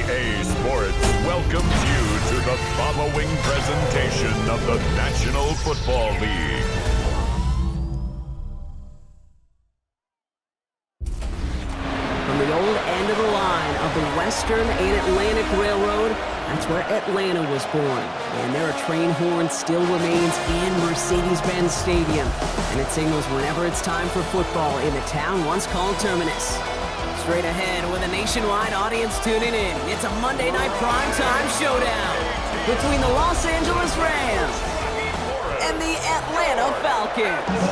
EA Sports welcomes you to the following presentation of the National Football League. From the old end of the line of the Western and Atlantic Railroad, that's where Atlanta was born. And there are train horns still remains in Mercedes-Benz Stadium. And it signals whenever it's time for football in the town once called Terminus. Straight ahead with a nationwide audience tuning in, it's a Monday night primetime showdown between the Los Angeles Rams and the Atlanta Falcons.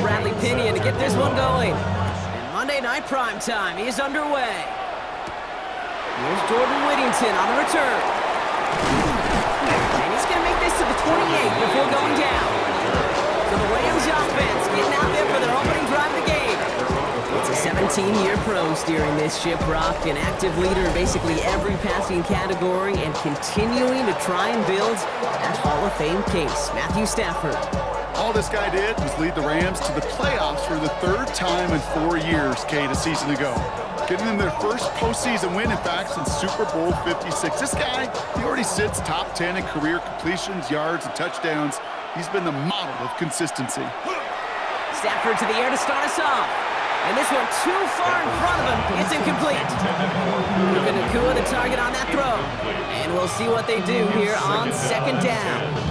Bradley Pinion to get this one going. And Monday Night Primetime is underway. Here's Jordan Whittington on the return. And he's going to make this to the 28 before going down. So the Rams offense getting out there for their opening drive of the game. It's a 17-year pro steering this ship, Brock, an active leader in basically every passing category and continuing to try and build that Hall of Fame case. Matthew Stafford. All this guy did was lead the Rams to the playoffs for the third time in 4 years, Kate, a season ago. Getting them their first postseason win, in fact, since Super Bowl 56. This guy, he already sits top 10 in career completions, yards, and touchdowns. He's been the model of consistency. Stafford to the air to start us off. And this one too far in front of him. It's incomplete. Luka Nakua the target on that throw. And we'll see what they do here on second down.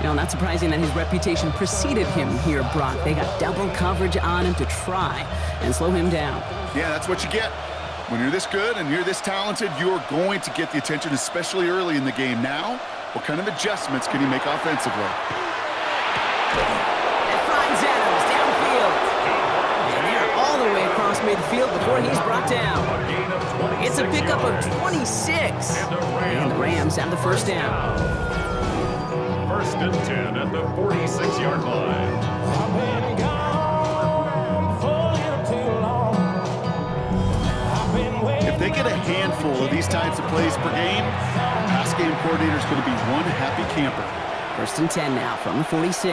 Now, not surprising that his reputation preceded him here, Brock. They got double coverage on him to try and slow him down. Yeah, that's what you get. When you're this good and you're this talented, you're going to get the attention, especially early in the game. Now, what kind of adjustments can he make offensively? That finds Adams downfield. And they're all the way across midfield before he's brought down. It's a pickup of 26. And the Rams have the first down. First and 10 at the 46-yard line. If they get a handful of these types of plays per game, the pass game coordinator is going to be one happy camper. First and 10 now from the 46.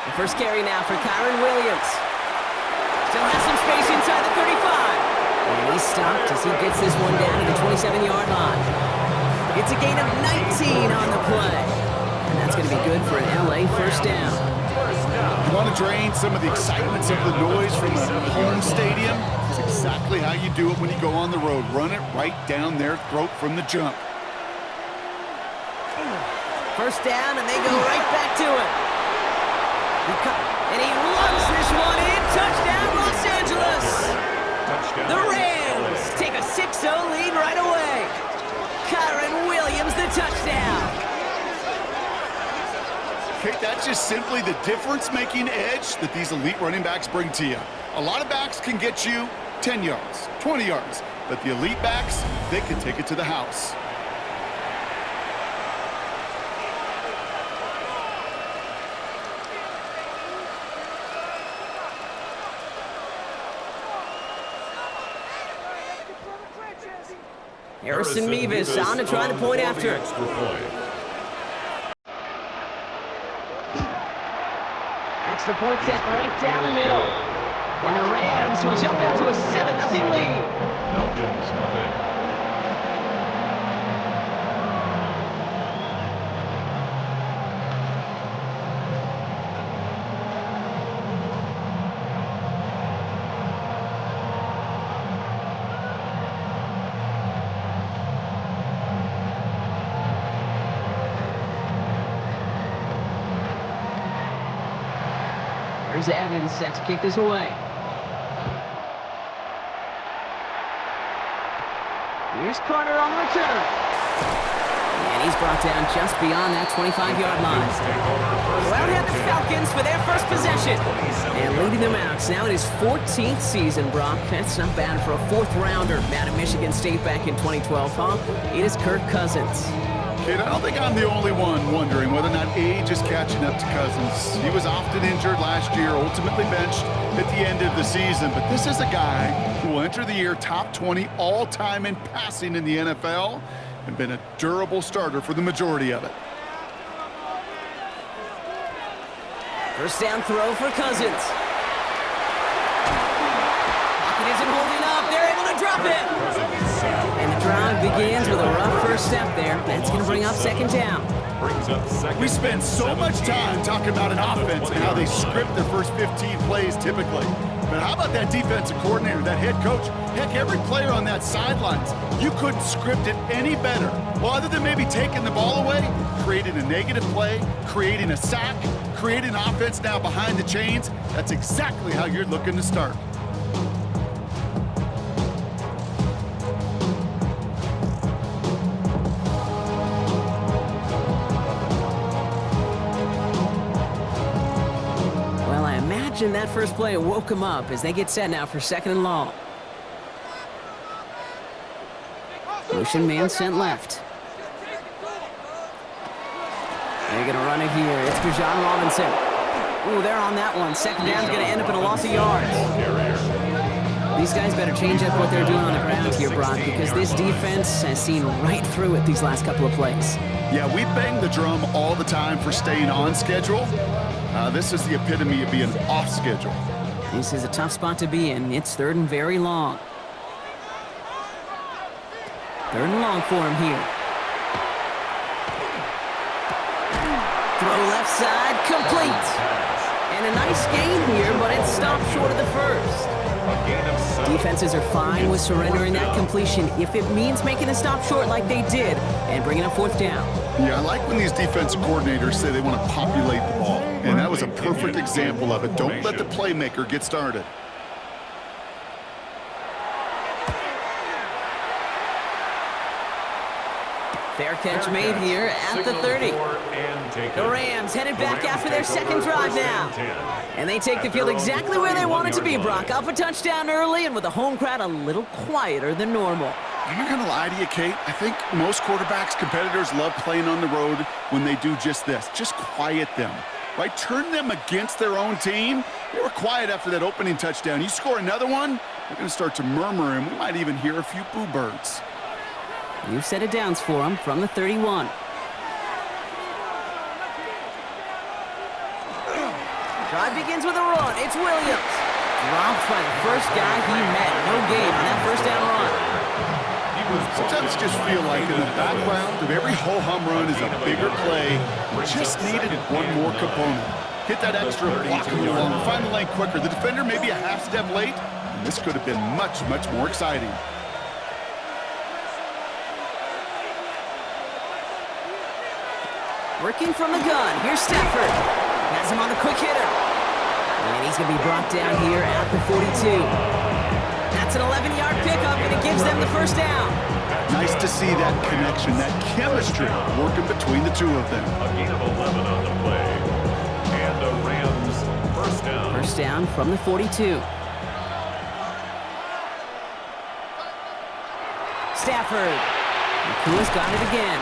The first carry now for Kyron Williams. Still has some space inside the 35. And he's stopped as he gets this one down to the 27-yard line. It's a gain of 19 on the play. And that's going to be good for an LA first down. You want to drain some of the excitement, some of the noise from a home stadium? It's exactly how you do it when you go on the road. Run it right down their throat from the jump. First down, and they go right back to it. And he runs this one in. Touchdown, Los Angeles. Touchdown. The Rams take a 6-0 lead right away. Kyron Williams, the touchdown. Okay, that's just simply the difference-making edge that these elite running backs bring to you. A lot of backs can get you 10 yards, 20 yards, but the elite backs, they can take it to the house. Harrison Mevis on to try the point after. Extra point set right down the middle. And the Rams will jump out to a 7-0 lead. Falcons nothing. Here's Evans set to kick this away. Here's Carter on the return. And he's brought down just beyond that 25-yard line. Well, we have the Falcons for their first possession. And leading them out now in his 14th season, Brock. That's not bad for a fourth-rounder out of Michigan State back in 2012, huh? It is Kirk Cousins. Kid, I don't think I'm the only one wondering whether or not age is catching up to Cousins. He was often injured last year, ultimately benched at the end of the season. But this is a guy who will enter the year top 20 all-time in passing in the NFL and been a durable starter for the majority of it. First down throw for Cousins. Pocket isn't holding up. They're able to drop it. And the drive begins with a rough first step there. That's going to bring up second down. We spend so much time talking about an offense and how they script their first 15 plays typically. But how about that defensive coordinator, that head coach? Heck, every player on that sidelines, you couldn't script it any better. Well, other than maybe taking the ball away, creating a negative play, creating a sack, creating an offense now behind the chains, that's exactly how you're looking to start. That first play woke him up as they get set now for second and long. Motion man sent left. They're going to run it here. It's Bijan Robinson. Ooh, they're on that one. Second down's going to end up in a loss of yards. These guys better change up what they're doing on the ground here, Brock, because this defense has seen right through it these last couple of plays. Yeah, we bang the drum all the time for staying on schedule. This is the epitome of being off schedule. This is a tough spot to be in. It's third and very long. Third and long for him here. Throw left side, complete. And a nice gain here, but it's stopped short of the first. Defenses are fine with surrendering that completion if it means making a stop short like they did and bringing up fourth down. Yeah, I like when these defensive coordinators say they want to populate the ball. And that was a perfect example of it. Don't let the playmaker get started. Fair catch made here at the 30. The Rams headed back after their second drive now. And they take the field exactly where they want it to be, Brock. Up a touchdown early and with the home crowd a little quieter than normal. I'm not going to lie to you, Kate. I think most quarterbacks, competitors love playing on the road when they do just this. Just quiet them, right? Turn them against their own team. They were quiet after that opening touchdown. You score another one, they're going to start to murmur, and we might even hear a few boo birds. New set of downs for him from the 31. Drive begins with a run. It's Williams. Dropped by the first guy he met. No gain on that first down run. Sometimes just feel like in the background of every ho-hum run is a bigger play. Just needed one more component. Hit that extra block along, find the lane quicker. The defender may be a half step late, and this could have been much, much more exciting. Working from the gun. Here's Stafford. Has him on the quick hitter. And he's going to be brought down here at the 42. That's an 11-yard pickup, and it gives them the first down. Nice to see that connection, that chemistry working between the two of them. A gain of 11 on the play. And the Rams first down. First down from the 42. Stafford. McCool's got it again.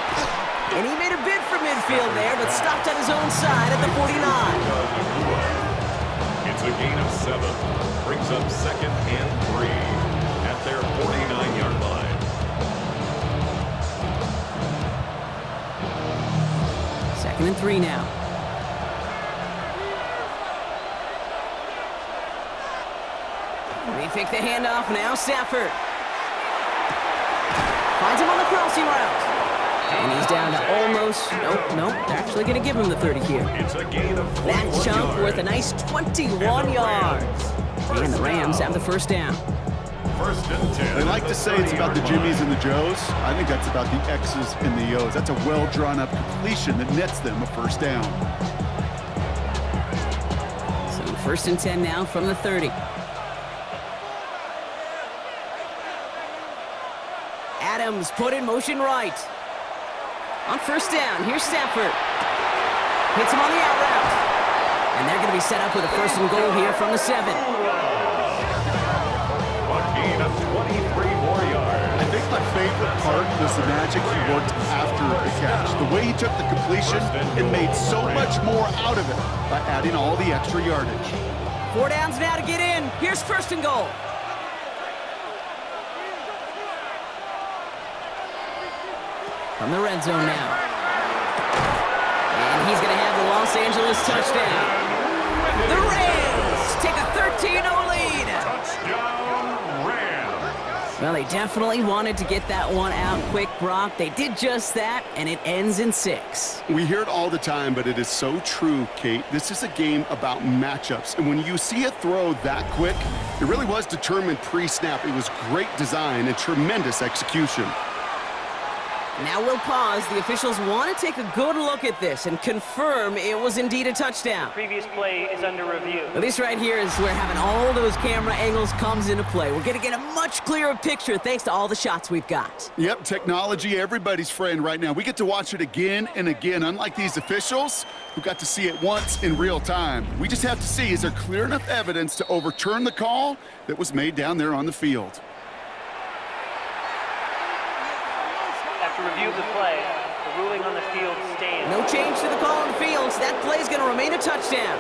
And he made a bid for midfield there, but stopped on his own side at the 49. It's a gain of 7. Brings up second and 3 at their 49-yard line. Second and 3 now. They pick the handoff now. Stafford finds him on the crossing route. And he's down to almost, nope, they're actually going to give him the 30 here. It's a gain of 41 That chunk yards. worth a nice 21 yards. And the Rams have the first down. First and 10. They like to say it's about the Jimmies and the Joes. I think that's about the X's and the O's. That's a well-drawn-up completion that nets them a first down. So first and 10 now from the 30. Adams put in motion right. On first down, here's Stafford. Hits him on the out route. And they're going to be set up with a first and goal here from the 7. A gain of 23 more yards. I think my favorite part was the magic he worked after the catch. The way he took the completion and made so much more out of it by adding all the extra yardage. 4 downs now to get in. Here's first and goal. From the red zone now. And he's going to have the Los Angeles touchdown. The Rams take a 13-0 lead. Touchdown, Rams. Well, they definitely wanted to get that one out quick, Brock. They did just that, and it ends in 6. We hear it all the time, but it is so true, Kate. This is a game about matchups, and when you see a throw that quick, it really was determined pre-snap. It was great design and tremendous execution. Now we'll pause. The officials want to take a good look at this and confirm it was indeed a touchdown. Previous play is under review. Well, this right here is where having all those camera angles comes into play. We're going to get a much clearer picture thanks to all the shots we've got. Yep, technology, everybody's friend right now. We get to watch it again and again, unlike these officials who got to see it once in real time. We just have to see, is there clear enough evidence to overturn the call that was made down there on the field? After review of the play, the ruling on the field stands. No change to the call on the field, so that play's going to remain a touchdown.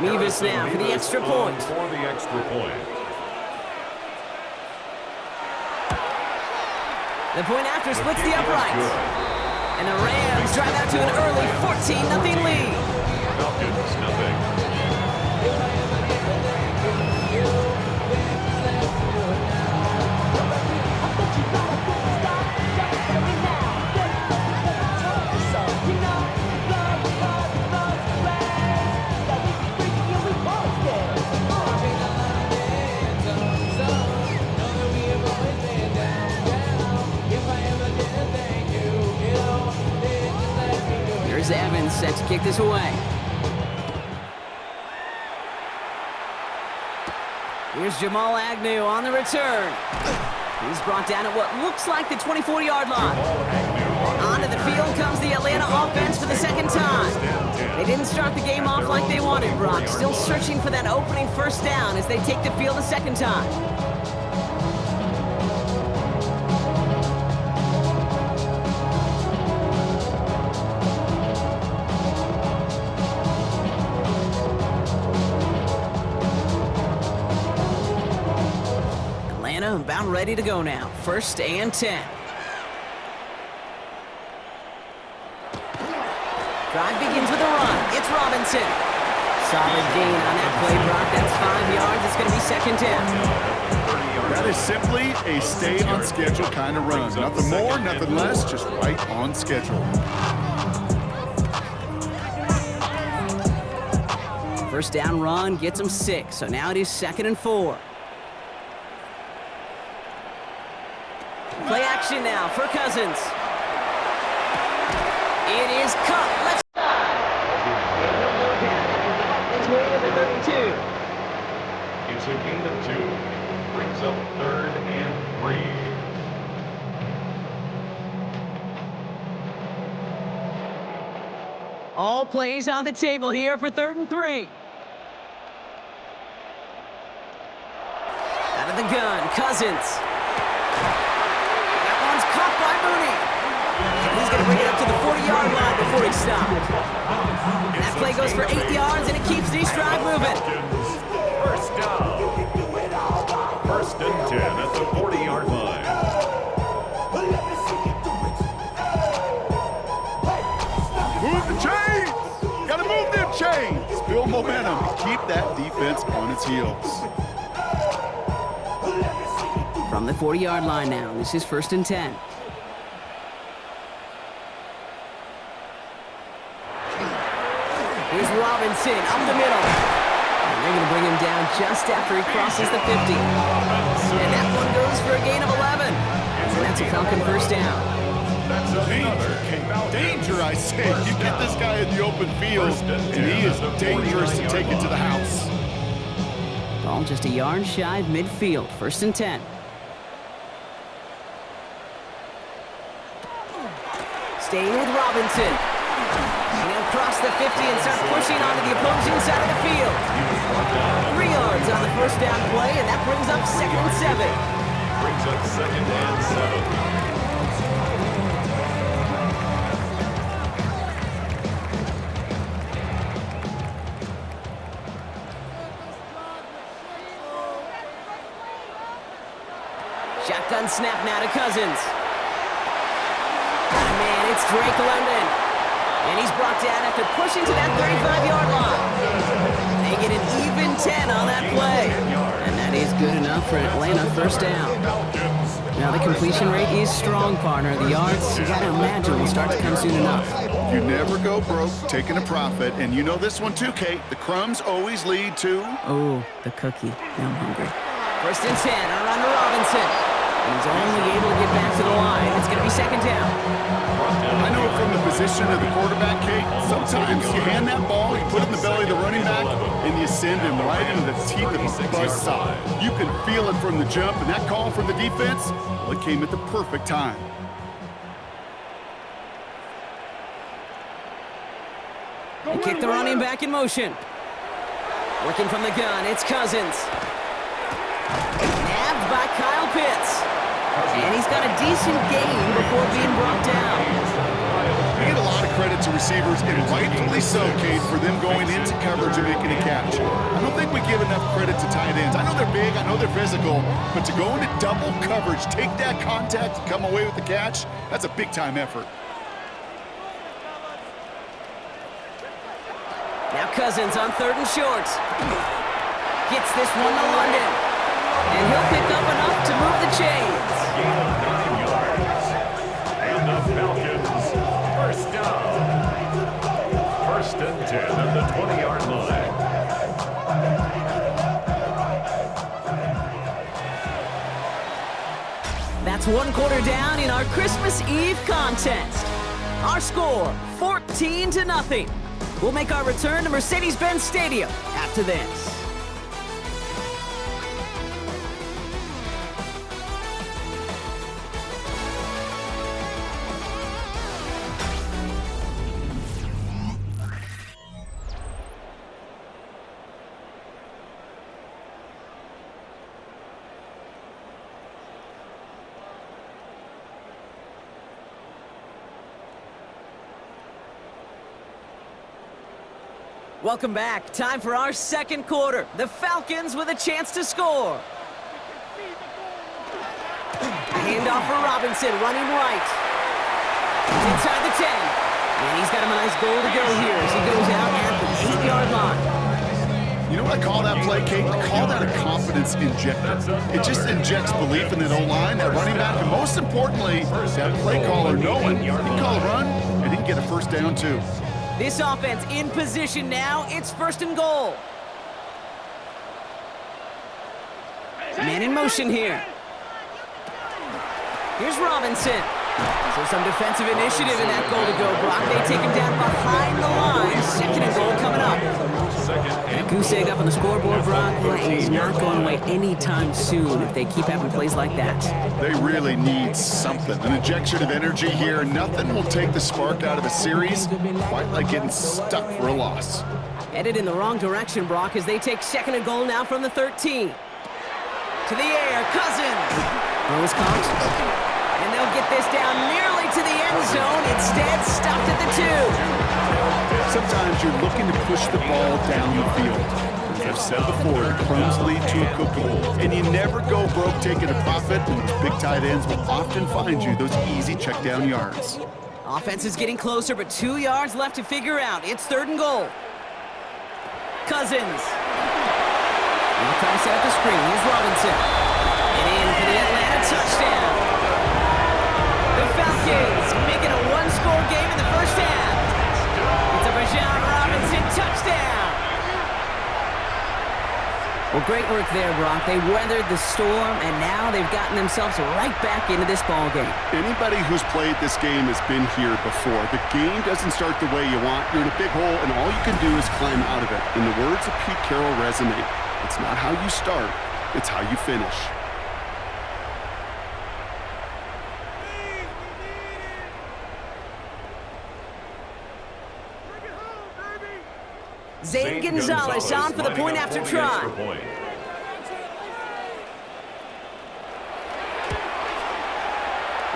Mevis now for the extra point. For the extra point. The point after splits the uprights. And the Rams drive out to an early 14-0 lead. Falcons, nothing. Here's Evans set to kick this away. Here's Jamal Agnew on the return. He's brought down at what looks like the 24-yard line. Onto the field comes the Atlanta offense for the second time. They didn't start the game off like they wanted, Brock. Still searching for that opening first down as they take the field a second time. About ready to go now. First and 10. Drive begins with a run. It's Robinson. Solid gain on that play, Brock. That's 5 yards. It's going to be second down. That is simply a stay on schedule kind of run. Nothing more, nothing less, just right on schedule. First down run gets him 6. So now it is 2nd and 4. Play action now for Cousins. It is cut. Left side. No more down. It's way to the 32. It's a gain of 2. Brings up 3rd and 3. All plays on the table here for 3rd and 3. Out of the gun, Cousins. Caught by Mooney. And he's going to bring it up to the 40-yard line before he stopped. And that play goes for 8 yards, and it keeps the stride moving. First down. First and 10 at the 40-yard line. Move the chains! Gotta move them chains! Build momentum. Keep that defense on its heels. From the 40-yard line now, this is 1st and 10. Here's Robinson up the middle. And they're going to bring him down just after he crosses the 50. And that one goes for a gain of 11. And that's a Falcon first down. Danger, I say. You get this guy in the open field, and he is dangerous to take it to the house. Ball just a yard shy of midfield. 1st and 10. staying with Robinson. And he'll cross the 50 and start pushing onto the opposing side of the field. 3 yards on the first down play, and that brings up 2nd and 7. Brings up 2nd and 7. Shotgun snap now to Cousins. Oh, man, it's Drake London. And he's brought down after pushing to that 35-yard line. They get an even 10 on that play. And that is good enough for Atlanta first down. Now the completion rate is strong, partner. The yards, you gotta imagine, will start to come soon enough. You never go broke taking a profit, and you know this one too, Kate. The crumbs always lead to... Oh, the cookie. Now I'm hungry. 1st and 10, a run to Robinson. And he's only able to get back to the line. It's going to be 2nd down. I know from the position of the quarterback, Kate, sometimes you hand that ball, you put it in the belly of the running back, and you send him right into the teeth of a buzzsaw. You can feel it from the jump, and that call from the defense, well, it came at the perfect time. They kick the running back in motion. Working from the gun, it's Cousins. Nabbed by Kyle Pitts. And he's got a decent gain before being brought down. We get a lot of credit to receivers, and rightfully so, Kate, for them going into coverage and making a catch. I don't think we give enough credit to tight ends. I know they're big, I know they're physical, but to go into double coverage, take that contact, and come away with the catch, that's a big-time effort. Now Cousins on 3rd and short. Gets this one to London. And he'll pick up enough to move the chains. Gain of 9 yards. And the Falcons, first down. 1st and 10 at the 20-yard line. That's 1 quarter down in our Christmas Eve contest. Our score, 14-0. We'll make our return to Mercedes-Benz Stadium after this. Welcome back. Time for our 2nd quarter. The Falcons with a chance to score. A handoff for Robinson, running right. He's inside the 10. And he's got him a nice goal to go here as he goes out at the 8-yard line. You know what I call that play, Kate? I call that a confidence injector. It just injects belief in that O-line, that running back, and most importantly, that play caller knowing he can call a run and he can get a first down too. This offense in position now. It's 1st and goal. Man in motion here. Here's Robinson. So some defensive initiative in that goal to go block. They take him down behind the line. 2nd and goal coming up. And goose egg up on the scoreboard, Brock. He's not going away anytime soon if they keep having plays like that. They really need something. An injection of energy here. Nothing will take the spark out of a series quite like getting stuck for a loss. Headed in the wrong direction, Brock, as they take 2nd and goal now from the 13. To the air, Cousins. Throws caught. And they'll get this down nearly to the end zone. Instead, stopped at the 2. Sometimes you're looking to push the ball down the field. As I've said before, the crumbs lead to a cookie. And you never go broke taking a profit, and those big tight ends will often find you those easy check down yards. Offense is getting closer, but 2 yards left to figure out. It's 3rd and goal. Cousins. Now trying to set up the screen. Here's Robinson. And in for the Atlanta touchdown. The Falcons making a 1-score game in the first half. It's a Bijan Robinson touchdown. Well, great work there, Brock. They weathered the storm, and now they've gotten themselves right back into this ball game. Anybody who's played this game has been here before. The game doesn't start the way you want. You're in a big hole, and all you can do is climb out of it. In the words of Pete Carroll resume, it's not how you start, it's how you finish. Zane Gonzalez on for the point after try.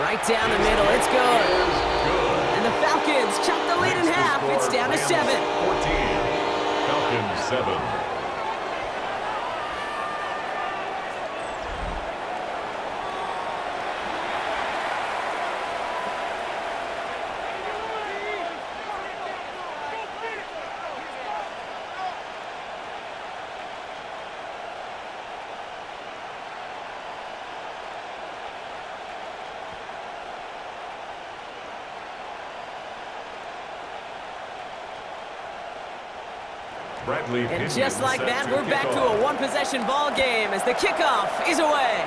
Right down the middle, it's good. And the Falcons chop the lead in half. It's down to 7. 14. Falcons 7. And just like that, we're back to a one-possession ball game as the kickoff is away.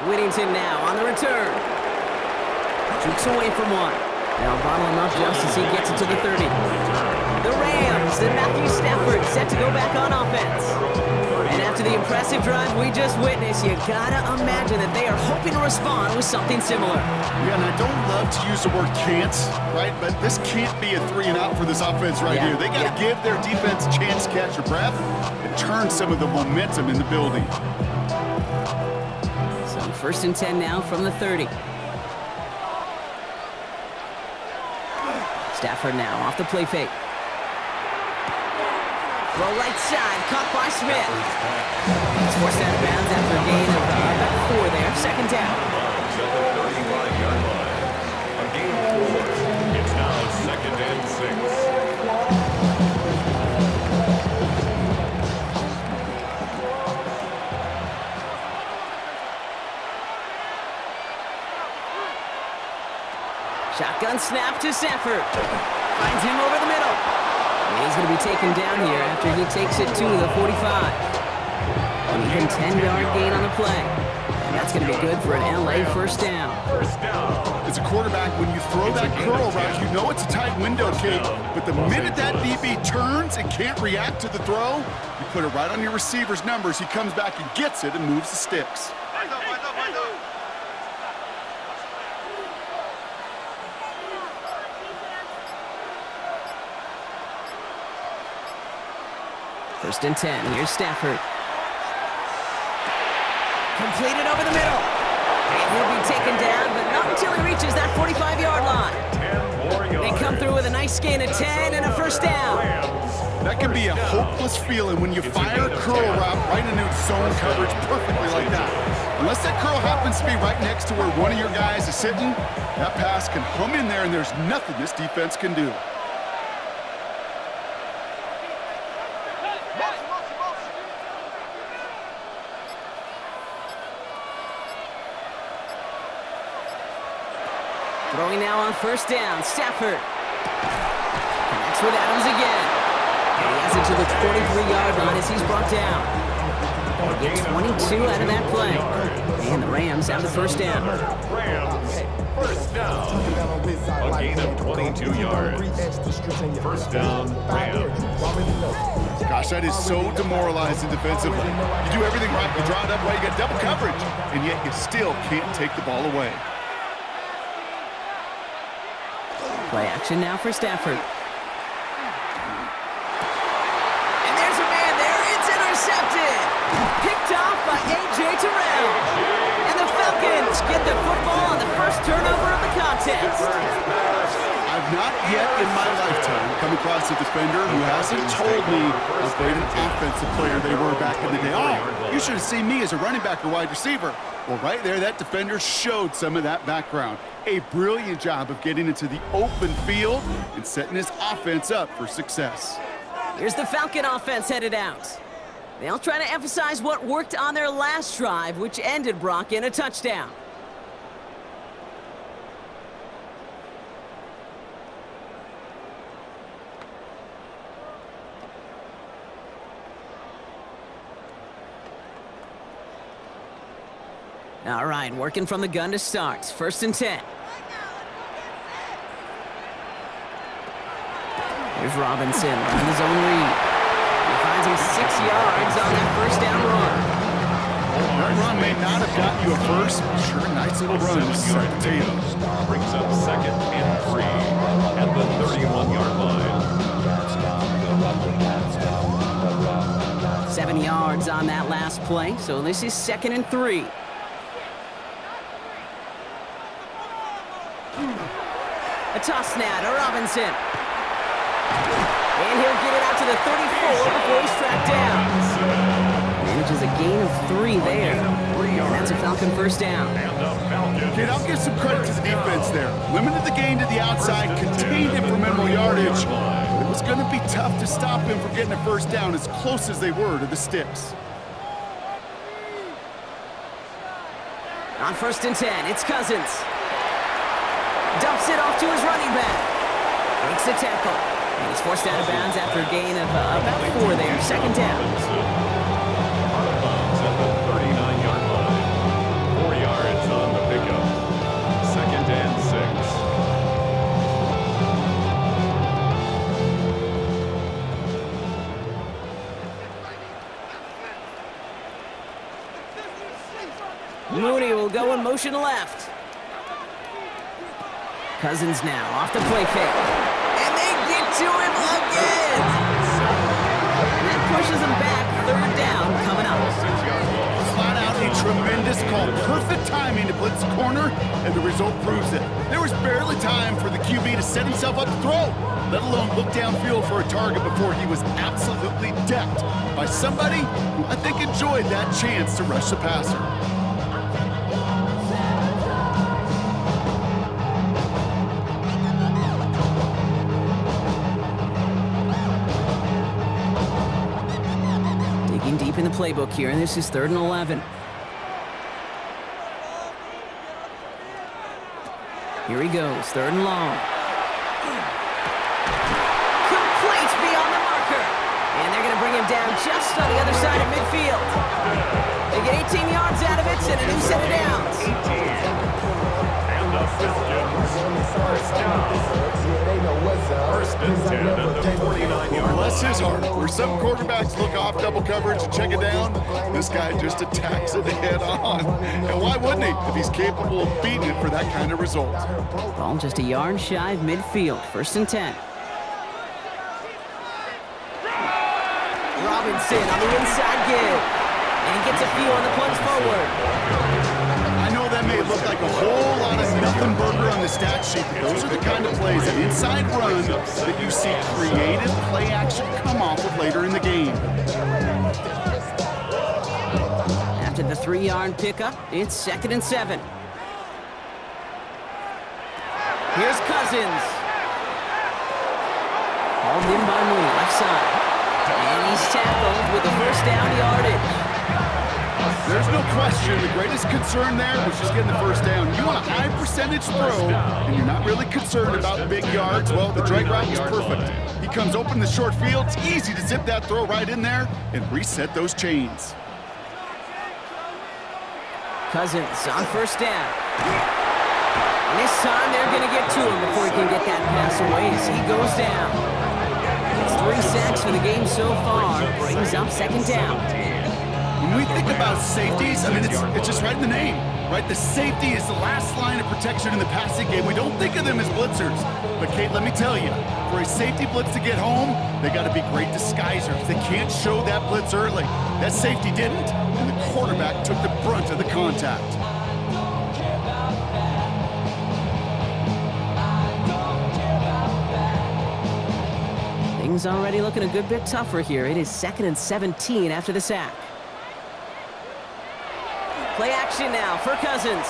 Whittington now on the return. Jukes away from one. Now bottling up just as he gets it to the 30. The Rams and Matthew Stafford set to go back on offense. And after the impressive drive we just witnessed, you gotta imagine that they are hoping to respond with something similar. Yeah, and I don't love to use the word can't, right? But this can't be a 3-and-out for this offense right here. They got to give their defense a chance to catch their breath and turn some of the momentum in the building. So 1st and 10 now from the 30. Stafford now off the play fake. Throw right side, caught by Smith. He's forced out of bounds after a gain of about 4 there. 2nd down. A gain of 4. It's now 2nd and 6. Shotgun snap to Stafford. Finds him over the middle. And he's going to be taken down here after he takes it to the 45. An even 10-yard gain on the play. And that's going to be good for an LA first down. As a quarterback, when you throw that curl route, you know it's a tight window, Kate. But the minute that DB turns and can't react to the throw, you put it right on your receiver's numbers. He comes back and gets it and moves the sticks. First and 10. Here's Stafford. Completed over the middle. And he'll be taken down, but not until he reaches that 45-yard line. They come through with a nice gain of 10 and a first down. That can be a hopeless feeling when you fire a curl route right into zone coverage perfectly like that. Unless that curl happens to be right next to where one of your guys is sitting, that pass can hum in there and there's nothing this defense can do. Throwing now on first down, Stafford. Connects with Adams again. And he has it to the 23-yard line as he's brought down. They get 22 out of that play. And the Rams have the first down. Rams, first down. A gain of 22 yards. First down, Rams. Gosh, that is so demoralizing defensively. You do everything right, you draw it up right, you got double coverage, and yet you still can't take the ball away. Play action now for Stafford. And there's a man there. It's intercepted. Picked off by A.J. Terrell. And the Falcons get the football on the first turnover of the contest. I've not yet in my lifetime come across a defender who hasn't told me how great an offensive player they were back in the day. Oh, you should have seen me as a running back or wide receiver. Well, right there, that defender showed some of that background. A brilliant job of getting into the open field and setting his offense up for success. Here's the Falcon offense headed out. They'll try to emphasize what worked on their last drive, which ended, Brock, in a touchdown. All right, working from the gun to start. First and 10. Here's Robinson on his own read. He finds him 6 yards on that first down run. That run may not have got you a first, but sure, nice little run to set the table. Brings up 2nd and 3 at the 31-yard line. 7 yards on that last play, so this is 2nd and 3. A toss now to Robinson. And he'll get it out to the 34 before he's tracked down. Manages a gain of 3 there. And that's a Falcon first down. Kid, I'll give some credit to the defense there. Limited the gain to the outside, contained him for minimal yardage. But it was going to be tough to stop him from getting a first down as close as they were to the sticks. On 1st and 10, it's Cousins. Dumps it off to his running back. Makes the tackle. And he's forced out of bounds after a gain of about 4 there. 2nd down. At the 39-yard line. 4 yards on the pickup. 2nd and 6. Mooney will go in motion left. Cousins now off the play fake. And they get to him again. And that pushes him back. 3rd down coming up. Flat out a tremendous call. Perfect timing to blitz the corner, and the result proves it. There was barely time for the QB to set himself up to throw, let alone look downfield for a target before he was absolutely decked by somebody who I think enjoyed that chance to rush the passer. Deep in the playbook here, and this is 3rd and 11. Here he goes, 3rd and long. Complete beyond the marker. And they're going to bring him down just on the other side of midfield. They get 18 yards out of it and a new set of downs. 18. And the Falcons first down. 1st and 10 at the 49-yard Bless line. his heart. Where some quarterbacks look off double coverage and check it down, this guy just attacks it head on. And why wouldn't he if he's capable of beating it for that kind of result? Ball just a yard shy of midfield. 1st and 10. Robinson on the inside give. And he gets a few on the plunge forward. I know that may look like a whole lot of nothing burger on the stat sheet, but those are the kind of plays, an inside run, that you see creative play action come off of later in the game. After the 3-yard pickup, it's 2nd and 7. Here's Cousins. Hauled in by Mooney, left side. And he's tackled with the first down yardage. There's no question the greatest concern there was just getting the first down. You want a high percentage throw, and you're not really concerned about big yards. Well, the drag route was perfect. He comes open in the short field. It's easy to zip that throw right in there and reset those chains. Cousins on 1st down. And this time they're going to get to him before he can get that pass away as he goes down. It's 3 sacks for the game so far. Brings up 2nd down. When we think about safeties, I mean, it's just right in the name, right? The safety is the last line of protection in the passing game. We don't think of them as blitzers. But, Kate, let me tell you, for a safety blitz to get home, they got to be great disguisers. They can't show that blitz early. That safety didn't, and the quarterback took the brunt of the contact. Things already looking a good bit tougher here. It is 2nd and 17 after the sack. Play action now for Cousins.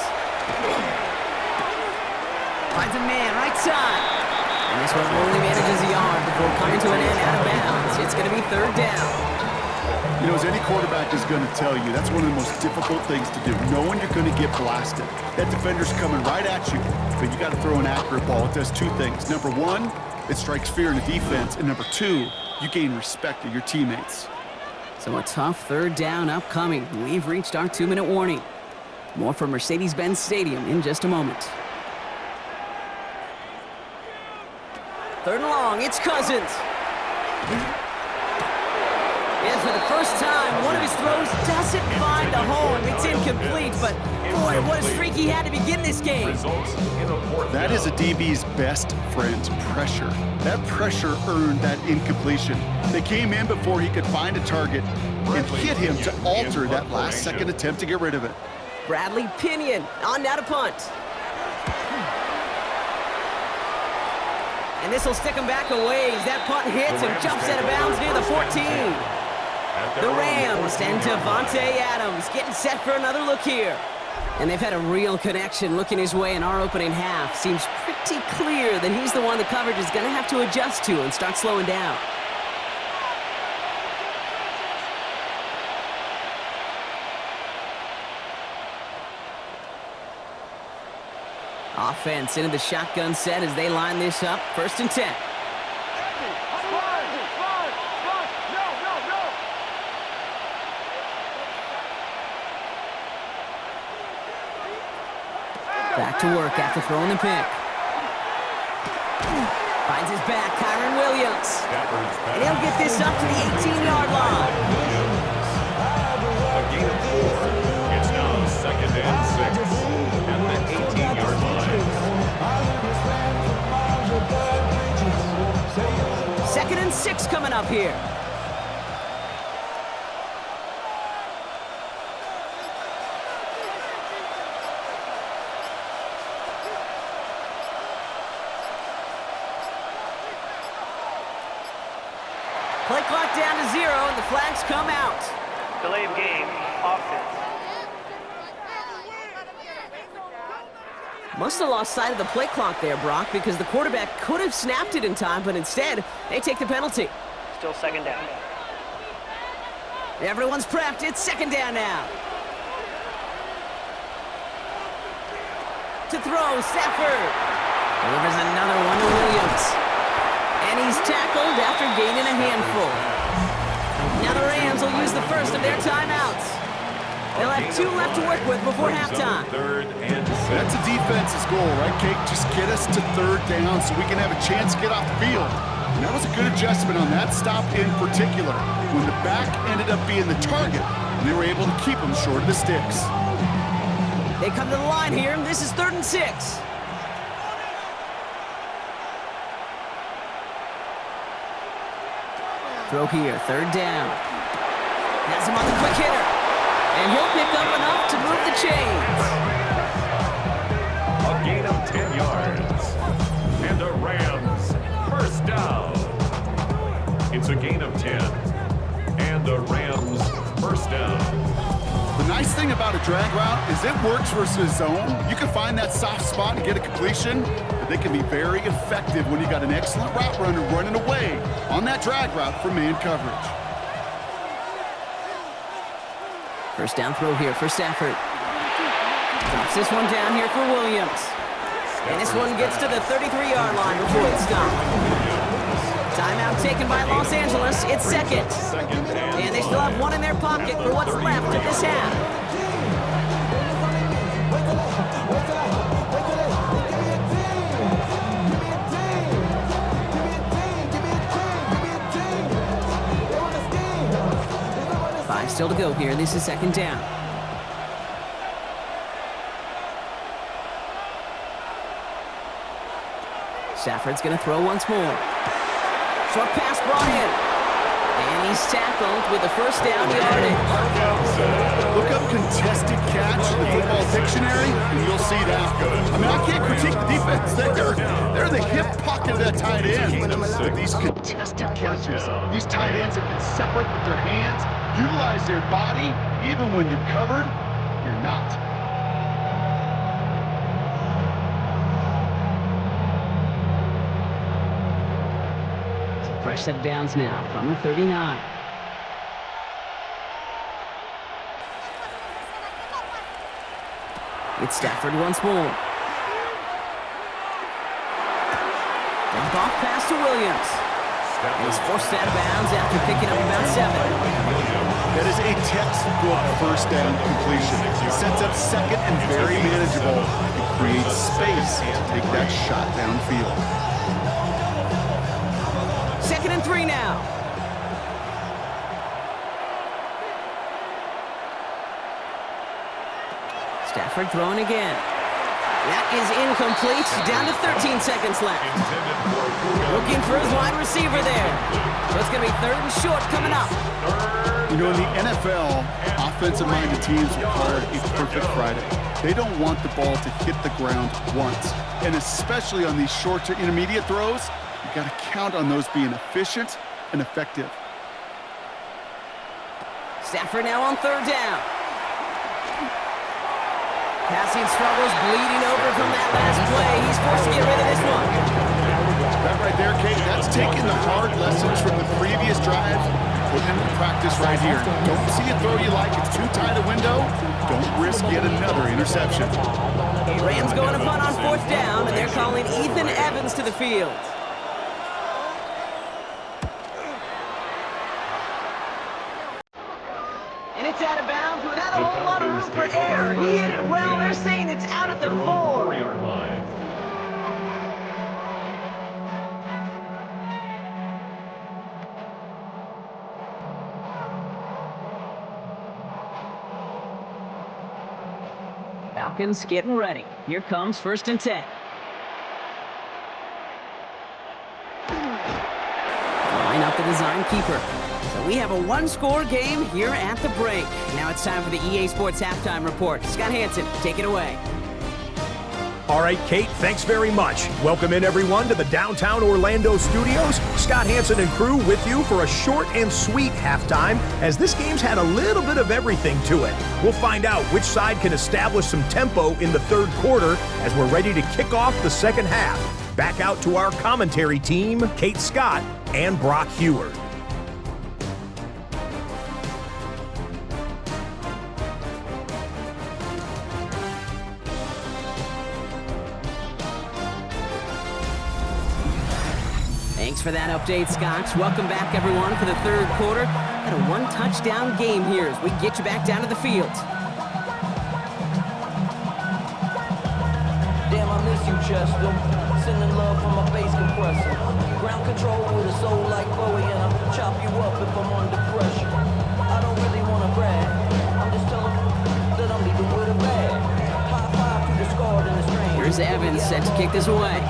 Finds a man right side. And this one only manages a yard before coming to an end out of bounds. It's going to be 3rd down. You know, as any quarterback is going to tell you, that's one of the most difficult things to do, knowing you're going to get blasted. That defender's coming right at you, but you got to throw an accurate ball. It does 2 things. Number 1, it strikes fear in the defense, and number 2, you gain respect of your teammates. So a tough 3rd down upcoming. We've reached our 2-minute warning. More from Mercedes-Benz Stadium in just a moment. 3rd and long, it's Cousins. And for the first time, one of his throws doesn't find a home. It's incomplete, but boy, what a streak he had to begin this game. Results in a fourth That down. is a DB's best friend, pressure. That pressure earned that incompletion. They came in before he could find a target and hit him to alter that last-second attempt to get rid of it. Bradley Pinion on now to punt. And this will stick him back a ways. That punt hits and jumps out of bounds near the 14. The Rams and Devontae Adams getting set for another look here. And they've had a real connection looking his way in our opening half. Seems pretty clear that he's the one the coverage is going to have to adjust to and start slowing down. Offense into the shotgun set as they line this up. 1st and 10. Back to work after throwing the pick. Finds his back, Kyron Williams. And he'll get this up to the 18-yard line. A gain of 4. It's now 2nd and 6 at the 18-yard line. 2nd and 6 coming up here. Play clock down to 0, and the flags come out. Delay of game, offense. Must have lost sight of the play clock there, Brock, because the quarterback could have snapped it in time, but instead, they take the penalty. Still 2nd down. Everyone's prepped. It's 2nd down now. To throw, Stafford. Delivers another one to Williams. And he's tackled after gaining a handful. Now the Rams will use the first of their timeouts. They'll have 2 left to work with before halftime. 3rd and 6. That's a defense's goal, right, Kate? Just get us to 3rd down so we can have a chance to get off the field. And that was a good adjustment on that stop in particular, when the back ended up being the target, and they were able to keep him short of the sticks. They come to the line here, and this is 3rd and 6. Throw here, 3rd down. Has him on the quick hitter. And he'll pick up enough to move the chains. A gain of 10 yards. And the Rams, 1st down. It's a gain of 10. And the Rams, 1st down. The nice thing about a drag route is it works versus zone. You can find that soft spot and get a completion, but they can be very effective when you got an excellent route runner running away on that drag route for man coverage. 1st down throw here for Stafford. Drops this one down here for Williams. And this one gets to the 33-yard line before it's stopped. Timeout taken by Los Angeles. It's 2nd. And they still have 1 in their pocket for what's left of this half. Still to go here. This is 2nd down. Stafford's going to throw once more. Short pass brought in. And he's tackled with the 1st down yardage. Look up contested catch in the football dictionary, and you'll see that. I mean, I can't critique the defense. They're the hip pocket of that tight end. But these contested catches, these tight ends have been separate with their hands. Utilize their body, even when you're covered, you're not. Fresh set of downs now from the 39. It's Stafford once more. Dump off pass to Williams. And he's forced out of bounds after picking up about 7. That is a textbook 1st down completion. It sets up 2nd and very manageable. It creates space to take that shot downfield. 2nd and 3 now. Stafford throwing again. That is incomplete. Down to 13 seconds left. Looking for his wide receiver there. So it's going to be 3rd and short coming up. You know, in the NFL, offensive-minded teams require a perfect Friday. They don't want the ball to hit the ground once. And especially on these short to intermediate throws, you got to count on those being efficient and effective. Stafford now on 3rd down. Passing struggles, bleeding over from that last play. He's forced to get rid of this one. That right there, Kate, that's taking the hard lessons from the previous drive, putting them into practice right here. Don't see a throw you like, it's too tight a window. Don't risk yet another interception. Rams going to punt on 4th down, and they're calling Ethan Evans to the field. And it's out of bounds without a whole lot of room for error. He hit it well. They're saying it's out at the 4. line. Falcons getting ready. Here comes 1st and 10. Line up the design keeper. So we have a 1-score game here at the break. Now it's time for the EA Sports Halftime Report. Scott Hansen, take it away. All right, Kate, thanks very much. Welcome in, everyone, to the downtown Orlando studios. Scott Hansen and crew with you for a short and sweet halftime, as this game's had a little bit of everything to it. We'll find out which side can establish some tempo in the 3rd quarter as we're ready to kick off the 2nd half. Back out to our commentary team, Kate Scott and Brock Heward. Thanks for that update, Scott. Welcome back, everyone, for the 3rd quarter. Got a 1-touchdown game here as we get you back down to the field. Damn, I miss you, Chester. Sending love from my bass compressor. Ground control with a soul like Bowie, and I'll chop you up if I'm under pressure. I don't really want to brag. I'm just telling that I'm leaving with a bag. High five to the scarred and the strange. Here's Evans set to kick this away.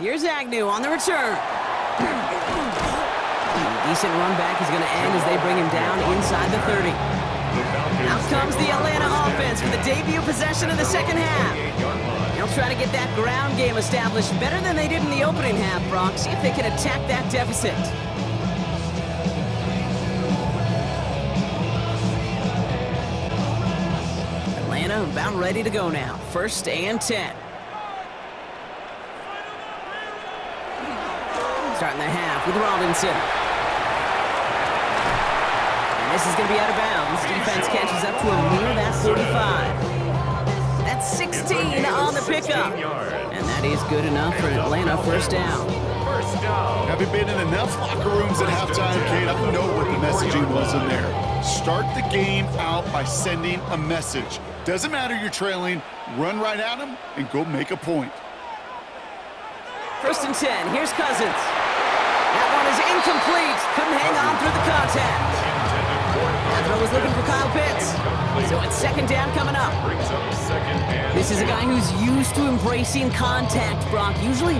Here's Agnew on the return. A decent run back is going to end as they bring him down inside the 30. Out comes the Atlanta offense for the debut possession of the 2nd half. They'll try to get that ground game established better than they did in the opening half, Brock. See if they can attack that deficit. Atlanta about ready to go now. 1st and 10. Starting the half with Robinson. And this is going to be out of bounds. Defense catches up to a near that 45. That's 16 on the pickup. And that is good enough for Atlanta 1st down. Having been in enough locker rooms at halftime, Kate, I know what the messaging was in there. Start the game out by sending a message. Doesn't matter you're trailing, run right at them and go make a point. 1st and 10. Here's Cousins. That one is incomplete. Couldn't hang on through the contact. That throw was looking for Kyle Pitts. So it's 2nd down coming up. This is a guy who's used to embracing contact, Brock. Usually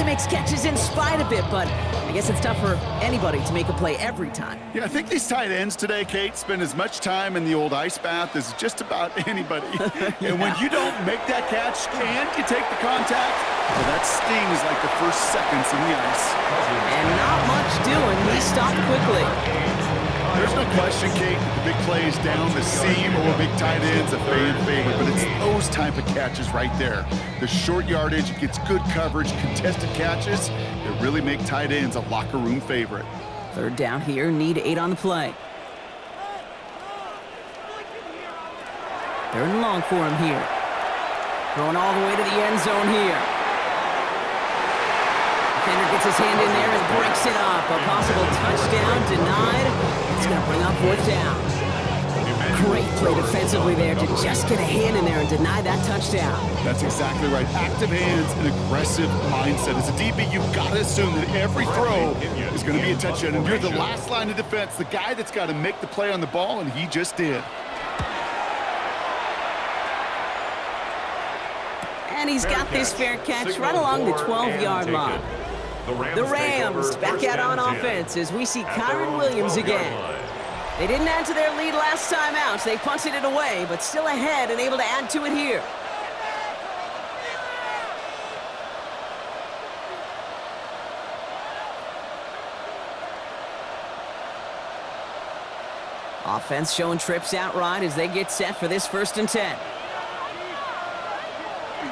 makes catches in spite of it, but I guess it's tough for anybody to make a play every time. Yeah, I think these tight ends today, Kate, spend as much time in the old ice bath as just about anybody. Yeah. And when you don't make that catch and you take the contact, well, that stings like the first seconds in the ice. And not much doing. He stopped quickly. There's no question, Kate, the big plays down the seam or big tight ends, a fan favorite, but it's those type of catches right there. The short yardage, it gets good coverage, contested catches that really make tight ends a locker room favorite. 3rd down here, need 8 on the play. 3rd and long for him here. Throwing all the way to the end zone here. Defender gets his hand in there and breaks it up. A possible touchdown denied. It's going to bring up 4th down. Great Great play defensively there to just get a hand in there and deny that touchdown. That's exactly right. Active hands and aggressive mindset. As a DB, you've got to assume that every throw is going to be a touchdown. And you're the last line of defense, the guy that's got to make the play on the ball, and he just did. And he's got this fair catch right along the 12-yard line. The Rams back out on offense as we see Kyron Williams again. They didn't add to their lead last time out. They punted it away, but still ahead and able to add to it here. Offense showing trips out right as they get set for this 1st and 10.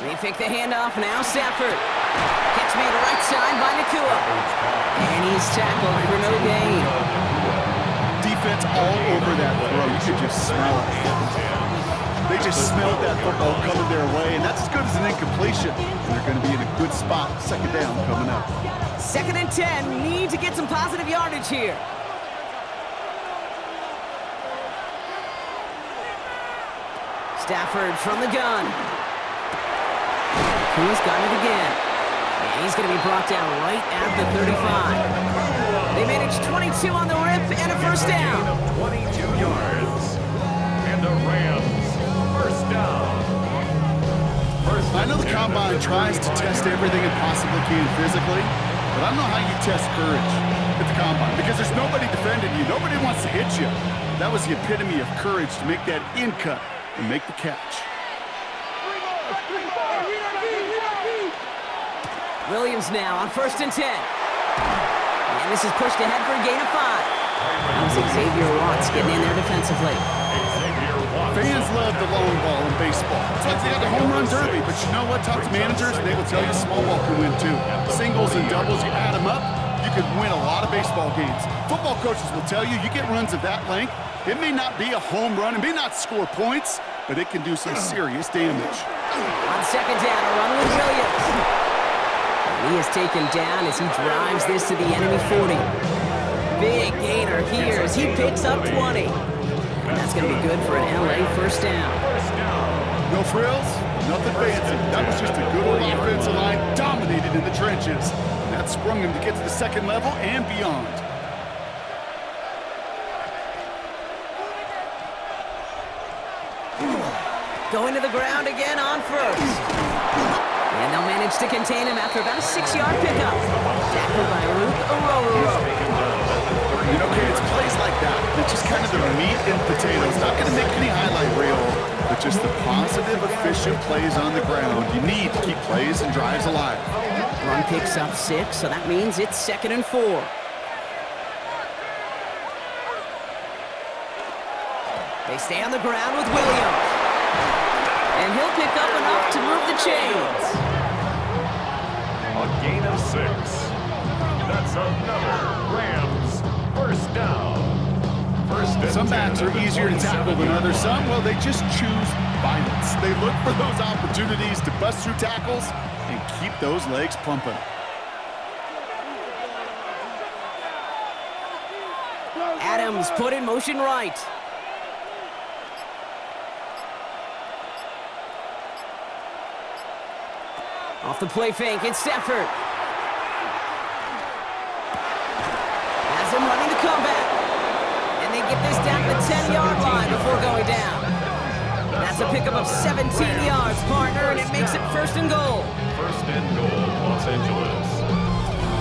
They pick the handoff now. Stafford. Catch made right side by Nakua. And he's tackled for no gain. Defense all over that throw. You could just smell it. They just smelled that football coming their way, and that's as good as an incompletion. And they're going to be in a good spot. 2nd down coming up. 2nd and 10. Need to get some positive yardage here. Stafford from the gun. He's got it again. And he's going to be brought down right at the 35. They managed 22 on the rip and a 1st down. 22 yards. And the Rams, 1st down. I know the Combine tries to test everything it possibly can physically, but I don't know how you test courage at the Combine because there's nobody defending you. Nobody wants to hit you. That was the epitome of courage to make that in cut and make the catch. Williams now on 1st and 10. And this is pushed ahead for a gain of 5. That was Xavier Watts getting in there defensively. Fans love the long ball in baseball. It's like they got the home run derby, but you know what? Talk to managers, and they will tell you small ball can win too. Singles and doubles, you add them up, you can win a lot of baseball games. Football coaches will tell you, you get runs of that length, it may not be a home run, it may not score points, but it can do some serious damage. On 2nd down, a run with Williams. He is taken down as he drives this to the enemy 40. Big gainer here as he picks up 20. And that's going to be good for an LA 1st down. No frills, nothing fancy. That was just a good old offensive line dominated in the trenches. And that sprung him to get to the 2nd level and beyond. Going to the ground again on 1st. And they'll manage to contain him after about a 6-yard pickup. Tackled by Luke Ororo. You know, okay, it's plays like that. It's just kind of the meat and potatoes. Not going to make any highlight reel, but just the positive, efficient plays on the ground. You need to keep plays and drives alive. Run picks up 6, so that means it's 2nd and 4. They stay on the ground with Williams. And he'll pick up enough to move the chains. A gain of 6. That's another Rams 1st down. 1st and Some backs 10 are easier to tackle than others. Some, well, they just choose violence. They look for those opportunities to bust through tackles and keep those legs pumping. Adams put in motion right. Off the play fake, it's Stafford. Has him running the comeback. And they get this down to the 10-yard line before going down. That's a pickup of 17 yards, partner, and it makes it 1st and goal. 1st and goal, Los Angeles.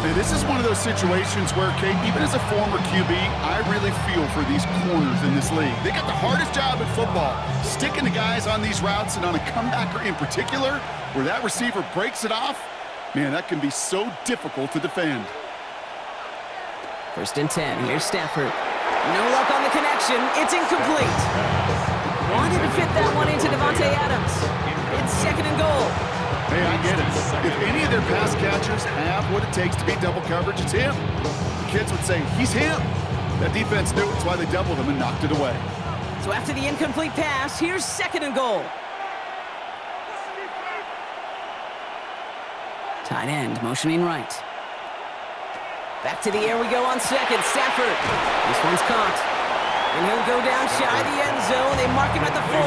Hey, this is one of those situations where, Kate, even as a former QB, I really feel for these corners in this league. They got the hardest job in football, sticking to guys on these routes and on a comebacker in particular, where that receiver breaks it off. Man, that can be so difficult to defend. 1st and 10, here's Stafford. No luck on the connection, it's incomplete. Wanted to fit that one into Devontae Adams. It's 2nd and goal. Hey, I get it. If any of their pass catchers have what it takes to beat double coverage, it's him. The kids would say, he's him. That defense knew it's why they doubled him and knocked it away. So after the incomplete pass, here's 2nd and goal. Tight end, motioning right. Back to the air we go on 2nd. Stafford. This one's caught. And he'll go down shy of the end zone. They mark him at the 4.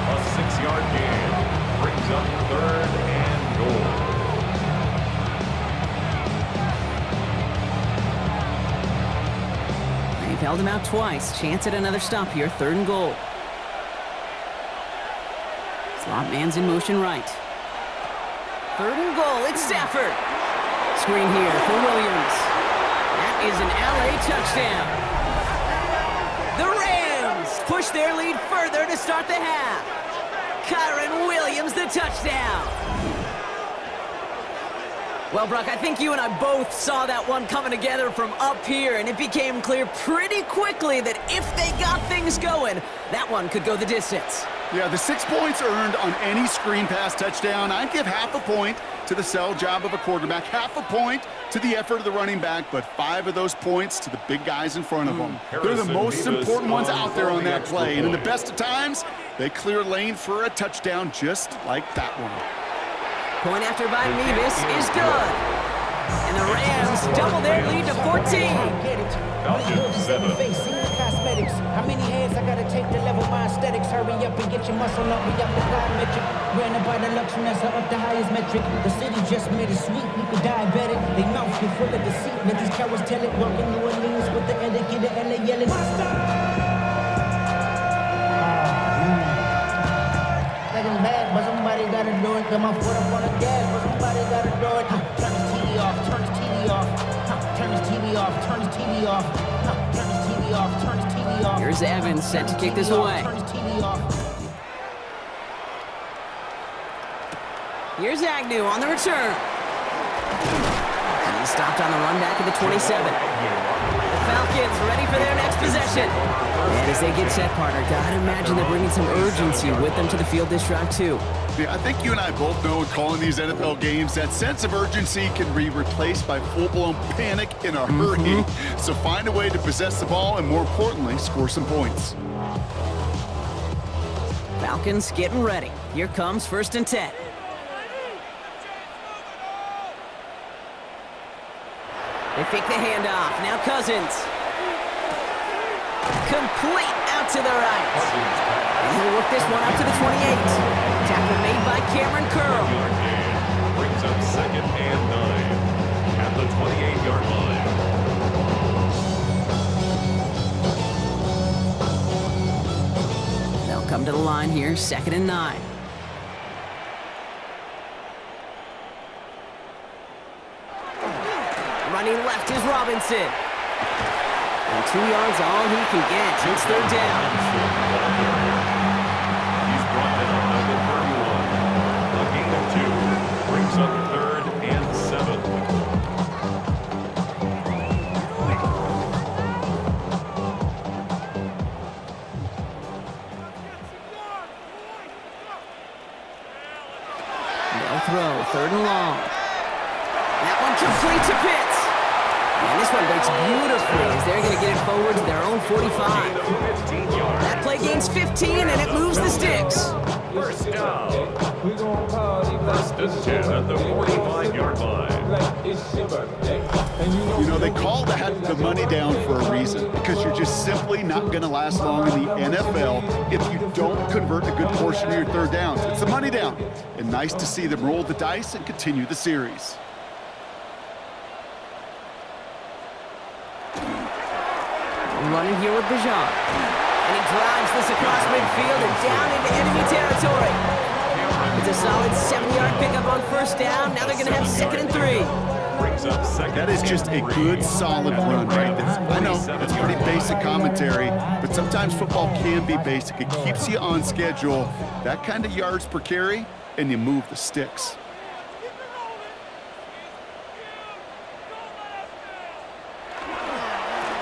A 6-yard gain brings up 3rd and goal. They've held him out twice. Chance at another stop here. 3rd and goal. Slot man's in motion right. 3rd and goal. It's Stafford. Screen here for Williams. That is an LA touchdown. The Rams push their lead further to start the half. Kyron Williams, the touchdown. Well, Brock, I think you and I both saw that one coming together from up here, and it became clear pretty quickly that if they got things going, that one could go the distance. Yeah, the 6 points earned on any screen pass touchdown. I'd give half a point to the sell job of a quarterback, half a point to the effort of the running back, but 5 of those points to the big guys in front of them. They're the most important ones out there on that play, and in the best of times, they clear lane for a touchdown just like that one. Point after by Mevis is good. And the Rams double their lead to 14. Falcons 7. Cosmetics. How many hands I gotta take to level my aesthetics? Hurry up and get your muscle up. We up the metric. Ran by the luxury, that's up the highest metric. The city just made it sweet. People diabetic. They mouth get full of deceit. Let these cowards tell it. Walking New Orleans with the etiquette of LA yelling. Second bad, but somebody gotta do it. Got my foot up on the gas, but somebody gotta do it. Turn his TV off, turn his TV off. Turn his TV off, turn his TV off. Turn his TV off, turn his TV off. Here's Evans set to kick this away. Turn his TV off. Here's Agnew on the return. He's stopped on the run back at the 27. The Falcons ready for their next possession. And as they get set, partner, gotta imagine they're bringing some urgency with them to the field this drive, too. Yeah, I think you and I both know in calling these NFL games, that sense of urgency can be replaced by full-blown panic in a hurry. So find a way to possess the ball and, more importantly, score some points. Falcons getting ready. Here comes 1st and 10. They fake the handoff. Now Cousins. Complete out to the right. And he'll work this one up to the 28. Tackle made by Cameron Curl. Brings up 2nd and 9 at the 28-yard line. They'll come to the line here, 2nd and 9. Running left is Robinson. And 2 yards all he can get. It's 3rd down. He's brought down at the 31. A gain of 2 brings up 3rd and 7. They'll throw, 3rd and long. That one complete to Pitts. And this one breaks beautifully as they're going to get it forward to their own 45. That play gains 15, and it moves the sticks. 1st down. 1st and 10 at the 45-yard line. You know, they call that the money down for a reason, because you're just simply not going to last long in the NFL if you don't convert a good portion of your 3rd downs. It's the money down. And nice to see them roll the dice and continue the series. Running here with Bijan. And he drives this across midfield and down into enemy territory. It's a solid 7-yard pickup on 1st down. Now they're going to have 2nd and 3. Brings up 2nd. That is just a good, solid run right there. I know, that's pretty basic commentary, but sometimes football can be basic. It keeps you on schedule. That kind of yards per carry, and you move the sticks.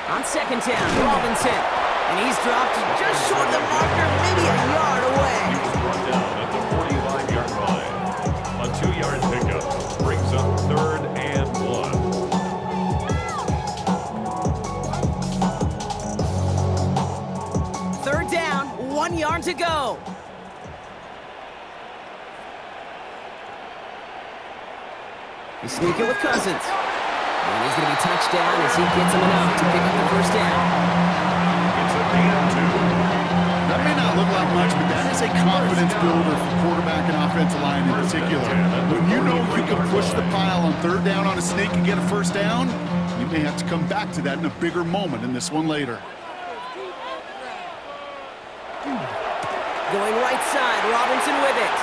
On 2nd down, Robinson. And he's dropped just short of the marker, maybe a yard away. He was brought down at the 45-yard line. A 2-yard pickup brings up 3rd and 1. 3rd down, 1 yard to go. You sneak it with Cousins. And he's going to be touched down as he gets him enough to pick up the first down. It's a gain of 2. That may not look like much, but that is a confidence builder for quarterback and offensive line in particular. When you know you can push the pile on third down on a sneak and get a first down, you may have to come back to that in a bigger moment in this one later. Going right side, Robinson with it.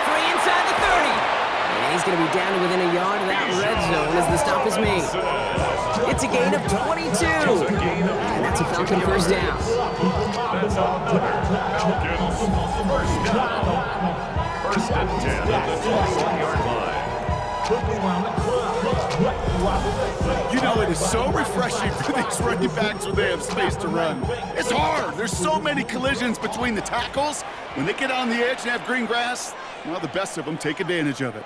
Free inside the 30. And he's going to be down to within a yard of that red zone as the stop is made. It's a gain of 22. And that's a Falcon first down. That's another Falcons first down. First and 10 at the 21-yard line. You know, it is so refreshing for these running backs when they have space to run. It's hard. There's so many collisions between the tackles. When they get on the edge and have green grass, well, the best of them take advantage of it.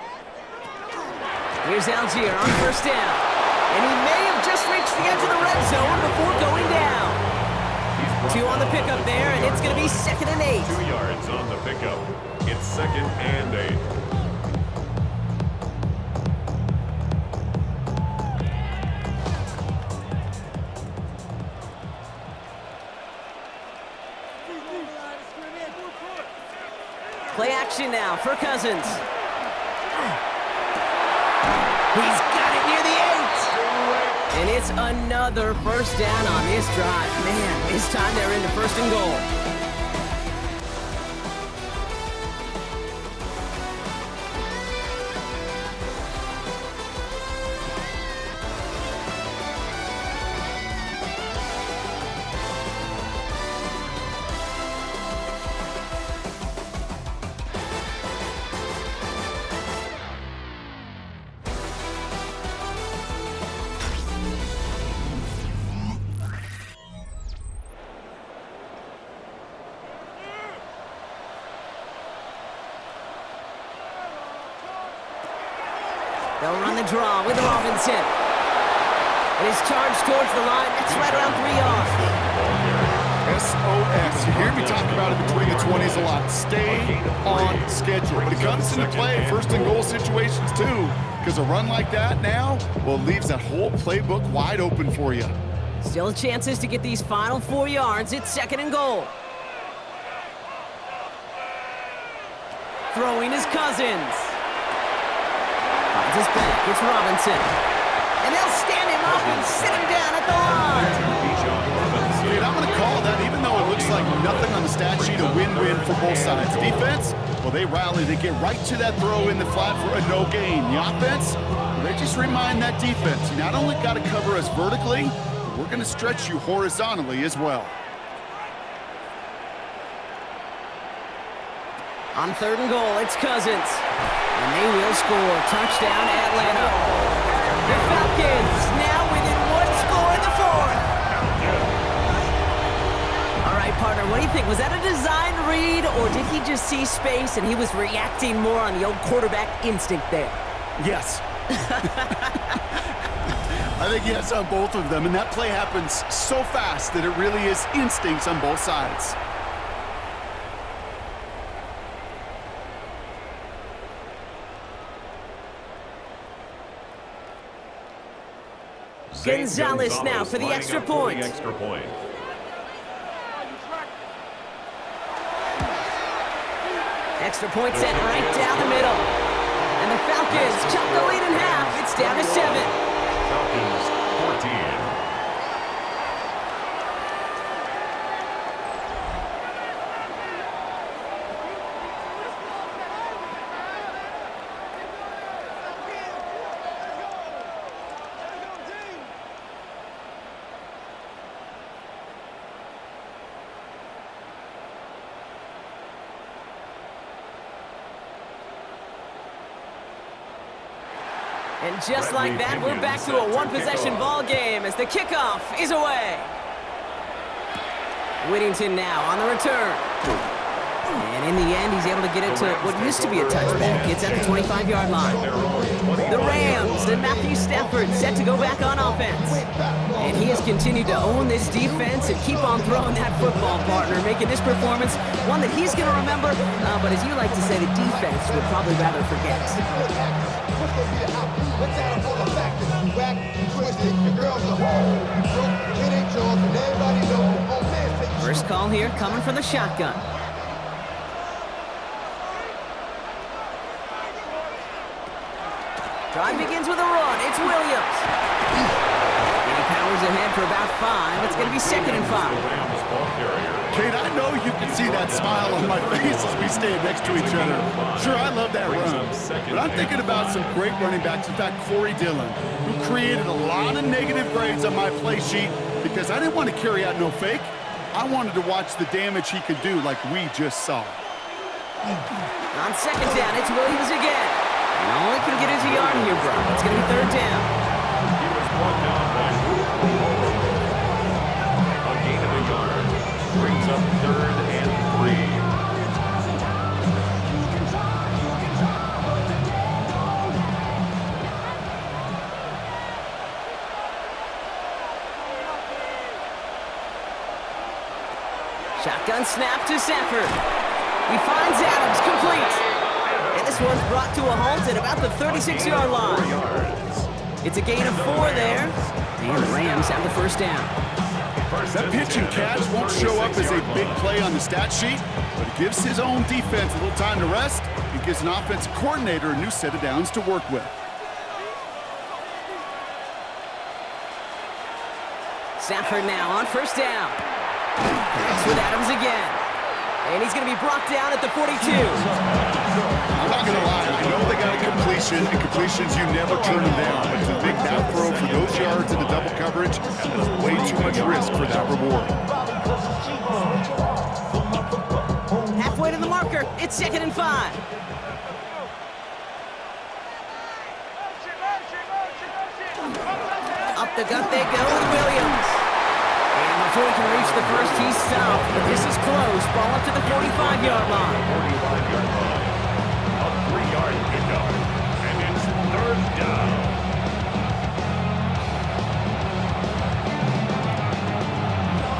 Here's Algier on first down. And he may have just reached the edge of the red zone before going down. 2 on the pickup there, and it's going to be 2nd and 8. 2 yards on the pickup. It's 2nd and 8. Play action now for Cousins. He's got it near the 8. And it's another first down on this drive. Man, this time they're into 1st and goal. They'll run the draw with Robinson. And he's charged towards the line. That's right around 3 yards. SOS. You hear me talk about it between the 20s a lot. Stay on schedule. But it comes into play in 1st and goal situations too. Because a run like that now, well, leaves that whole playbook wide open for you. Still chances to get these final 4 yards. It's 2nd and goal. Throwing his Cousins. Finds his back. It's Robinson. And they'll stand him up and sit him down at the line. Dude, I'm going to call that, even though it looks like nothing on the stat sheet, a win-win for both sides. Defense, well, they rally. They get right to that throw in the flat for a no gain. The offense, well, they just remind that defense, you not only got to cover us vertically, but we're going to stretch you horizontally as well. On 3rd and goal, it's Cousins. And they will score. Touchdown, Atlanta. The Falcons now within 1 score in the 4th. All right, partner, what do you think? Was that a design read, or did he just see space and he was reacting more on the old quarterback instinct there? Yes. I think yes on both of them, and that play happens so fast that it really is instincts on both sides. Gonzalez now for the extra point. Extra point set right down the middle. And the Falcons chop the lead in half. It's down to 7. Falcons 14. And just like that, we're back to a one-possession ball game as the kickoff is away. Whittington now on the return. And in the end, he's able to get it to what used to be a touchback. It's at the 25-yard line. The Rams and Matthew Stafford set to go back on offense. And he has continued to own this defense and keep on throwing that football, partner, making this performance one that he's going to remember. But as you like to say, the defense would probably rather forget. Let's add up all the factors. You whack, you twisted, your girl's a hoe. You broke, it ain't yours, and everybody knows. Oh man, take your First call here coming from the shotgun. Drive begins with a run. It's Williams. And he powers ahead for about 5. It's going to be 2nd and 5. Rams ball carrier. Kate, I know you can see that smile on my face as we stand next to each other. Sure, I love that run. But I'm thinking about some great running backs. In fact, Corey Dillon, who created a lot of negative grades on my play sheet because I didn't want to carry out no fake. I wanted to watch the damage he could do like we just saw. On 2nd down, it's Williams again. And all he can get is a yard here, bro. It's going to be 3rd down. He was brought down by a gain of a yard. Brings up 3rd and 3. Shotgun snap to Sanford. He finds Adams, complete. And this one's brought to a halt at about the 36-yard line. It's a gain of 4 there. And the Rams have the 1st down. That pitch and catch won't show up as a big play on the stat sheet, but it gives his own defense a little time to rest and gives an offensive coordinator a new set of downs to work with. Sanford now on 1st down. Connects with Adams again. And he's going to be brought down at the 42. I'm not going to lie, I know they got a completion, and completions, you never turn them down. But to make that throw for those yards in the double coverage, that's way too much risk for that reward. Halfway to the marker, it's 2nd and 5. Up the gut they go with Williams. And before he can reach the 1st, he's stopped. But this is close. Ball up to the 45-yard line. 45-yard line. A 3-yard pickup. And it's 3rd down.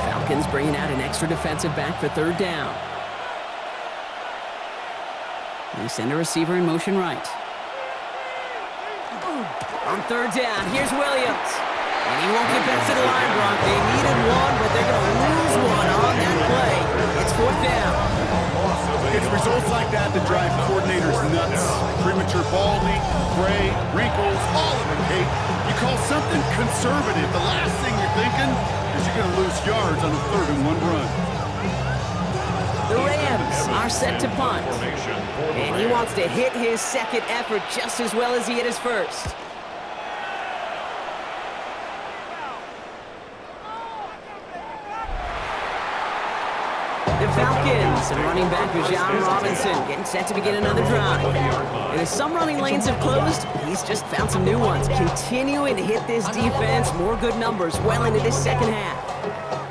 Falcons bringing out an extra defensive back for 3rd down. They send a receiver in motion right. On 3rd down, here's Williams. And he won't get back to the line, Brock. They needed one, but they're going to lose one on that play. It's 4th down. It's results like that that drive coordinators nuts. Premature balding, gray, wrinkles, all of it, Kate. You call something conservative, the last thing you're thinking is you're going to lose yards on a 3rd and 1 run. The Rams are set to punt. And he wants to hit his 2nd effort just as well as he hit his 1st. The Falcons and running back John Robinson getting set to begin another drive. And as some running lanes have closed, he's just found some new ones. Continuing to hit this defense, more good numbers well into this 2nd half.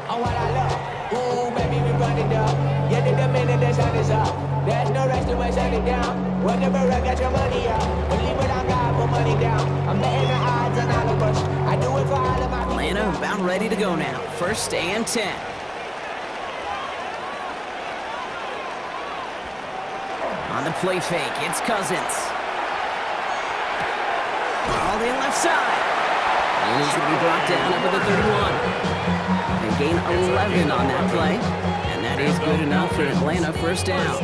Oh, what I love. Ooh, baby, we run it down. Yeah, the minute the sun is up. There's no rest to my shut it down. Whatever I got your money up. Believe it on God, put money down. I'm letting the odds and all of us. I do it for all of my Atlanta about ready to go now. 1st and 10. On the play fake, it's Cousins. All in left side. And he's going to be brought down up to the 31. They gain 11 on that play. And that is good enough for Atlanta. 1st down.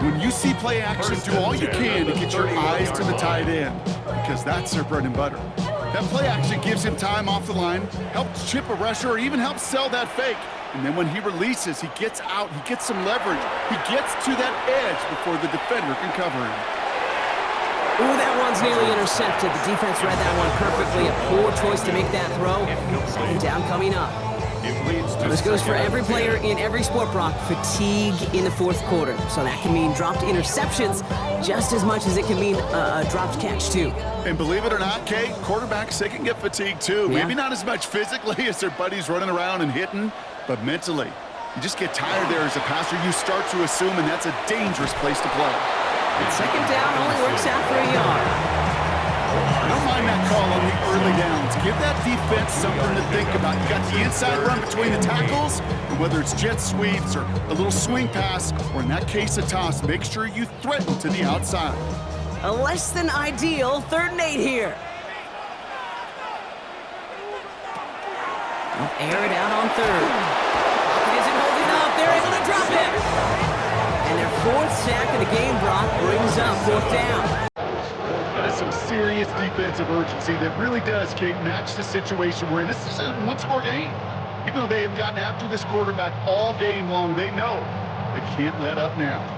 When you see play action, do all you can to get your eyes to the tight end, because that's their bread and butter. That play action gives him time off the line, helps chip a rusher, or even helps sell that fake. And then when he releases, he gets out, he gets some leverage. He gets to that edge before the defender can cover him. Ooh, that one's nearly intercepted. The defense read that one perfectly. A poor choice to make that throw. 2nd down coming up. This goes for every player in every sport, Brock. Fatigue in the 4th quarter. So that can mean dropped interceptions just as much as it can mean a dropped catch, too. And believe it or not, Kate, quarterbacks, they can get fatigued, too. Yeah. Maybe not as much physically as their buddies running around and hitting, but mentally. You just get tired there as a passer. You start to assume, and that's a dangerous place to play. And 2nd down only works out for a yard. I don't mind that call on the early downs. Give that defense something to think about. You got the inside run between the tackles, and whether it's jet sweeps or a little swing pass, or in that case a toss, make sure you threaten to the outside. A less than ideal 3rd and 8 here. They'll air it out on 3rd. Pocket isn't holding up. They're able to drop him. And their 4th sack of the game, Brock, brings up 4th down. That is some serious defensive urgency that really does, Kate, match the situation we're in. This is a one-score game. Even though they have gotten after this quarterback all game long, they know they can't let up now.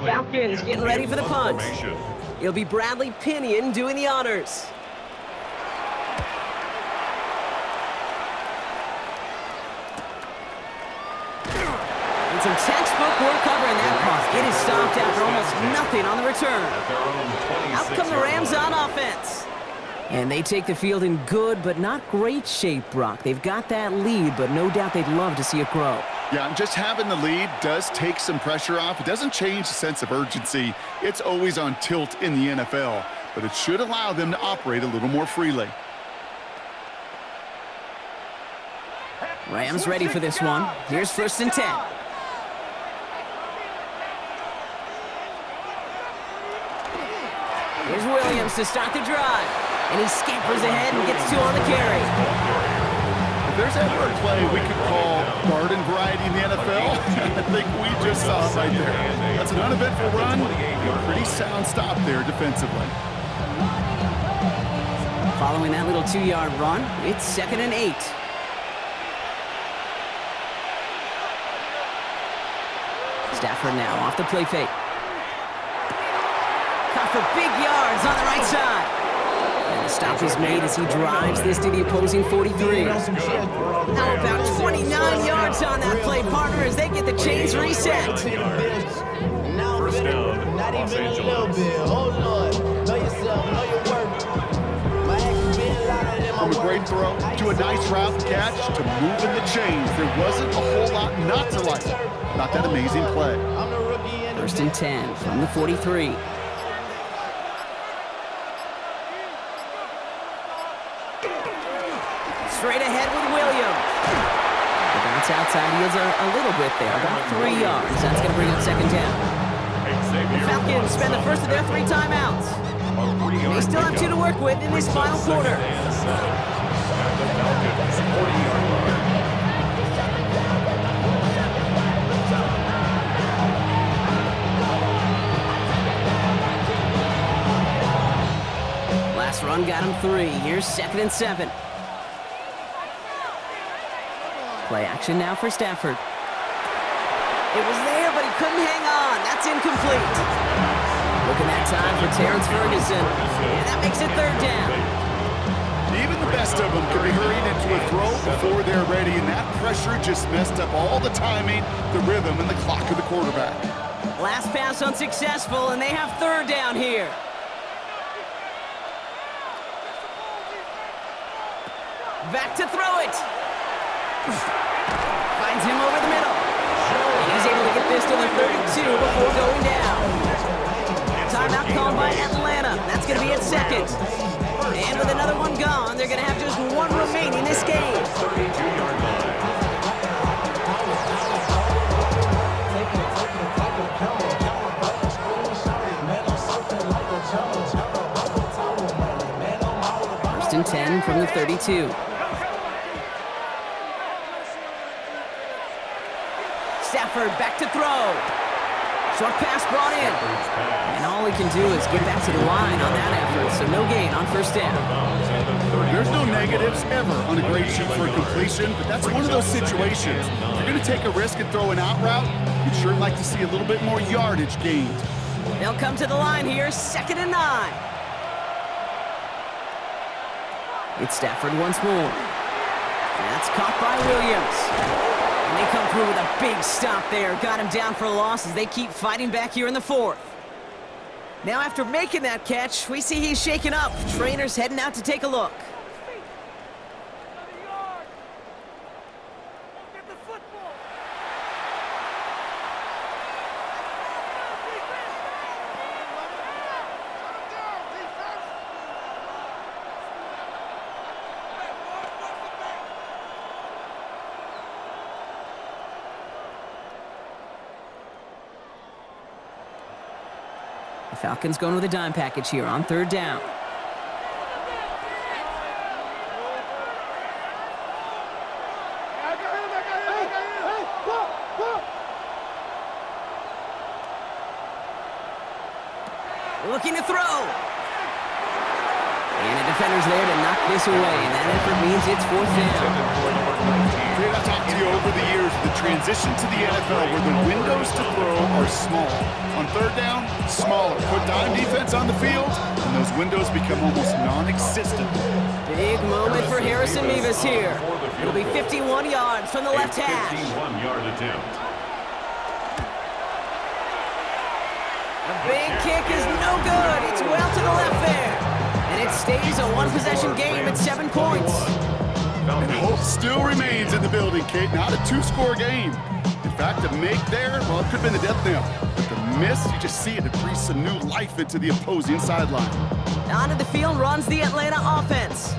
Falcons getting ready for the punt. Formation. It'll be Bradley Pinion doing the honors. And some textbook work covering that punt. It is stopped after almost nothing on the return. At their own Out come the 26-yard Rams line. on offense. And they take the field in good but not great shape, Brock. They've got that lead, but no doubt they'd love to see it grow. Yeah, and just having the lead does take some pressure off. It doesn't change the sense of urgency. It's always on tilt in the NFL, but it should allow them to operate a little more freely. Rams ready for this one. Here's 1st and 10. Here's Williams to start the drive. And he scampers ahead and gets 2 on the carry. If there's ever a play we could call garden variety in the NFL, I think we just saw it right there. That's an uneventful run, a pretty sound stop there defensively. Following that little 2-yard run, it's 2nd and 8. Stafford now off the play fake. Caught for big yards on the right side. And the stop is made as he drives this to the opposing 43. Now about 29 yards on that play, partner, as they get the chains reset. First down, Not Los even a little Angeles. bit. Oh, Lord. Know yourself, know your work. My actions being louder than my From a great words. throw to a nice route catch to moving the chains, there wasn't a whole lot not to like. Not that amazing play. I'm the rookie in the 1st and 10 from the 43. Straight ahead with Williams. The bounce outside yields a little bit there, about 3 yards. That's going to bring up 2nd down. Xavier Falcons spend the first of their 3 timeouts. They still have 2 to work with in this final quarter. And 7 at the Falcons' 40-yard line. Last run got him 3. Here's 2nd and 7. Play action now for Stafford. It was there, but he couldn't hang on. That's incomplete. Looking that time for Terrence Ferguson. And that makes it 3rd down. Even the best of them can be hurried into a throw before they're ready, and that pressure just messed up all the timing, the rhythm, and the clock of the quarterback. Last pass unsuccessful, and they have 3rd down here. Back to throw it. Finds him over the middle. And he's able to get this to the 32 before going down. Timeout called by Atlanta. That's going to be at 2nd. And with another one gone, they're going to have just 1 remaining in this game. 32-yard line. First and 10 from the 32. Stafford back to throw. Short pass brought in. And all he can do is get back to the line on that effort, so no gain on 1st down. There's no negatives ever on a great shoot for a completion, but that's one of those situations. If you're going to take a risk and throw an out route, you'd sure like to see a little bit more yardage gained. They'll come to the line here, 2nd and 9. It's Stafford once more. That's caught by Williams. And they come through with a big stop there. Got him down for a loss as they keep fighting back here in the 4th. Now after making that catch, we see he's shaken up. Trainer's heading out to take a look. The Falcons going with a dime package here on third down. Looking to throw. And the defender's there to knock this away. And that effort means it's fourth down. I've talked to you over the years, the transition to the NFL where the windows to throw are small. On third down, smaller. Put dime defense on the field, and those windows become almost non-existent. Big moment for Harrison Mevis here. It'll be 51 yards from the left hash. 51-yard attempt. A big kick is no good. It's well to the left there. And it stays a one-possession game at 7 points. And hope still remains in the building, Kate. Not a two-score game. In fact, a make there, well, it could have been a death knell. But the miss, you just see it breathe some new life into the opposing sideline. Onto the field runs the Atlanta offense.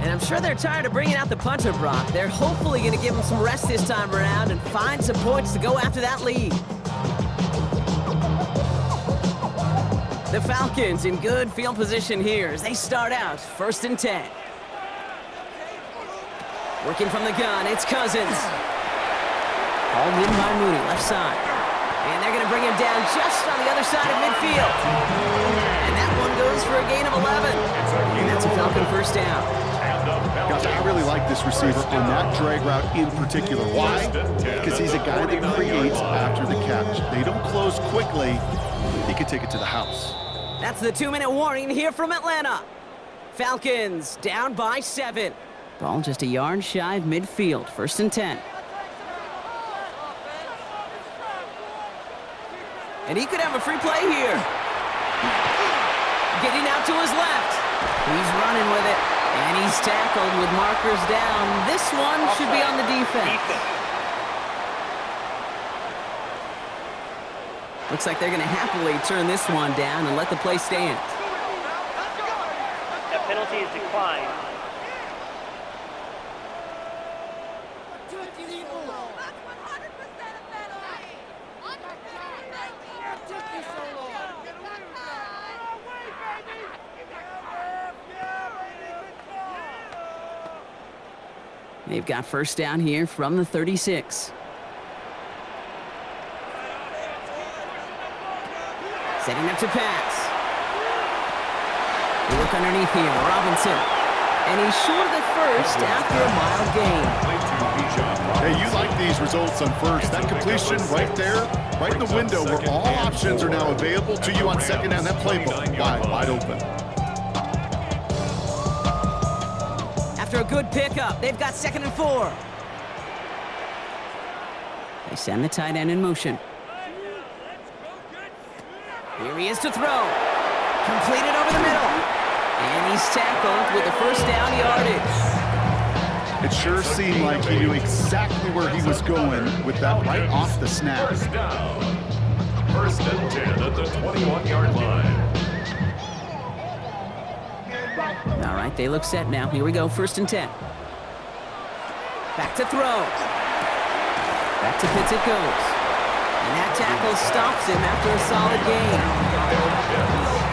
And I'm sure they're tired of bringing out the punter, Brock. They're hopefully going to give him some rest this time around and find some points to go after that lead. The Falcons in good field position here as they start out 1st and 10. Working from the gun, it's Cousins. Hauled in by Mooney, left side. And they're going to bring him down just on the other side of midfield. And that one goes for a gain of 11. And that's a Falcon first down. Gosh, I really like this receiver on that drag route in particular. Why? Because he's a guy that creates after the catch. They don't close quickly. He can take it to the house. That's the 2-minute warning here from Atlanta. Falcons down by 7. Ball just a yard shy of midfield. 1st and 10. And he could have a free play here. Getting out to his left. He's running with it. And he's tackled with markers down. This one should be on the defense. Looks like they're going to happily turn this one down and let the play stand. That penalty is declined. They've got first down here from the 36. Setting up to pass. We look underneath here, Robinson. And he's short of the first after a mild gain. Hey, you like these results on first. That completion right there, right in the window where all options are now available to you on second down. That playbook wide open. After a good pickup, they've got 2nd and 4. They send the tight end in motion. Here he is to throw. Completed over the middle. And he's tackled with the first down yardage. It sure seemed like he knew exactly where he was going with that right off the snap. First down. 1st and 10 at the 21-yard line. All right, they look set now. Here we go, 1st and 10. Back to throw. Back to Pitts it goes. And that tackle stops him after a solid gain.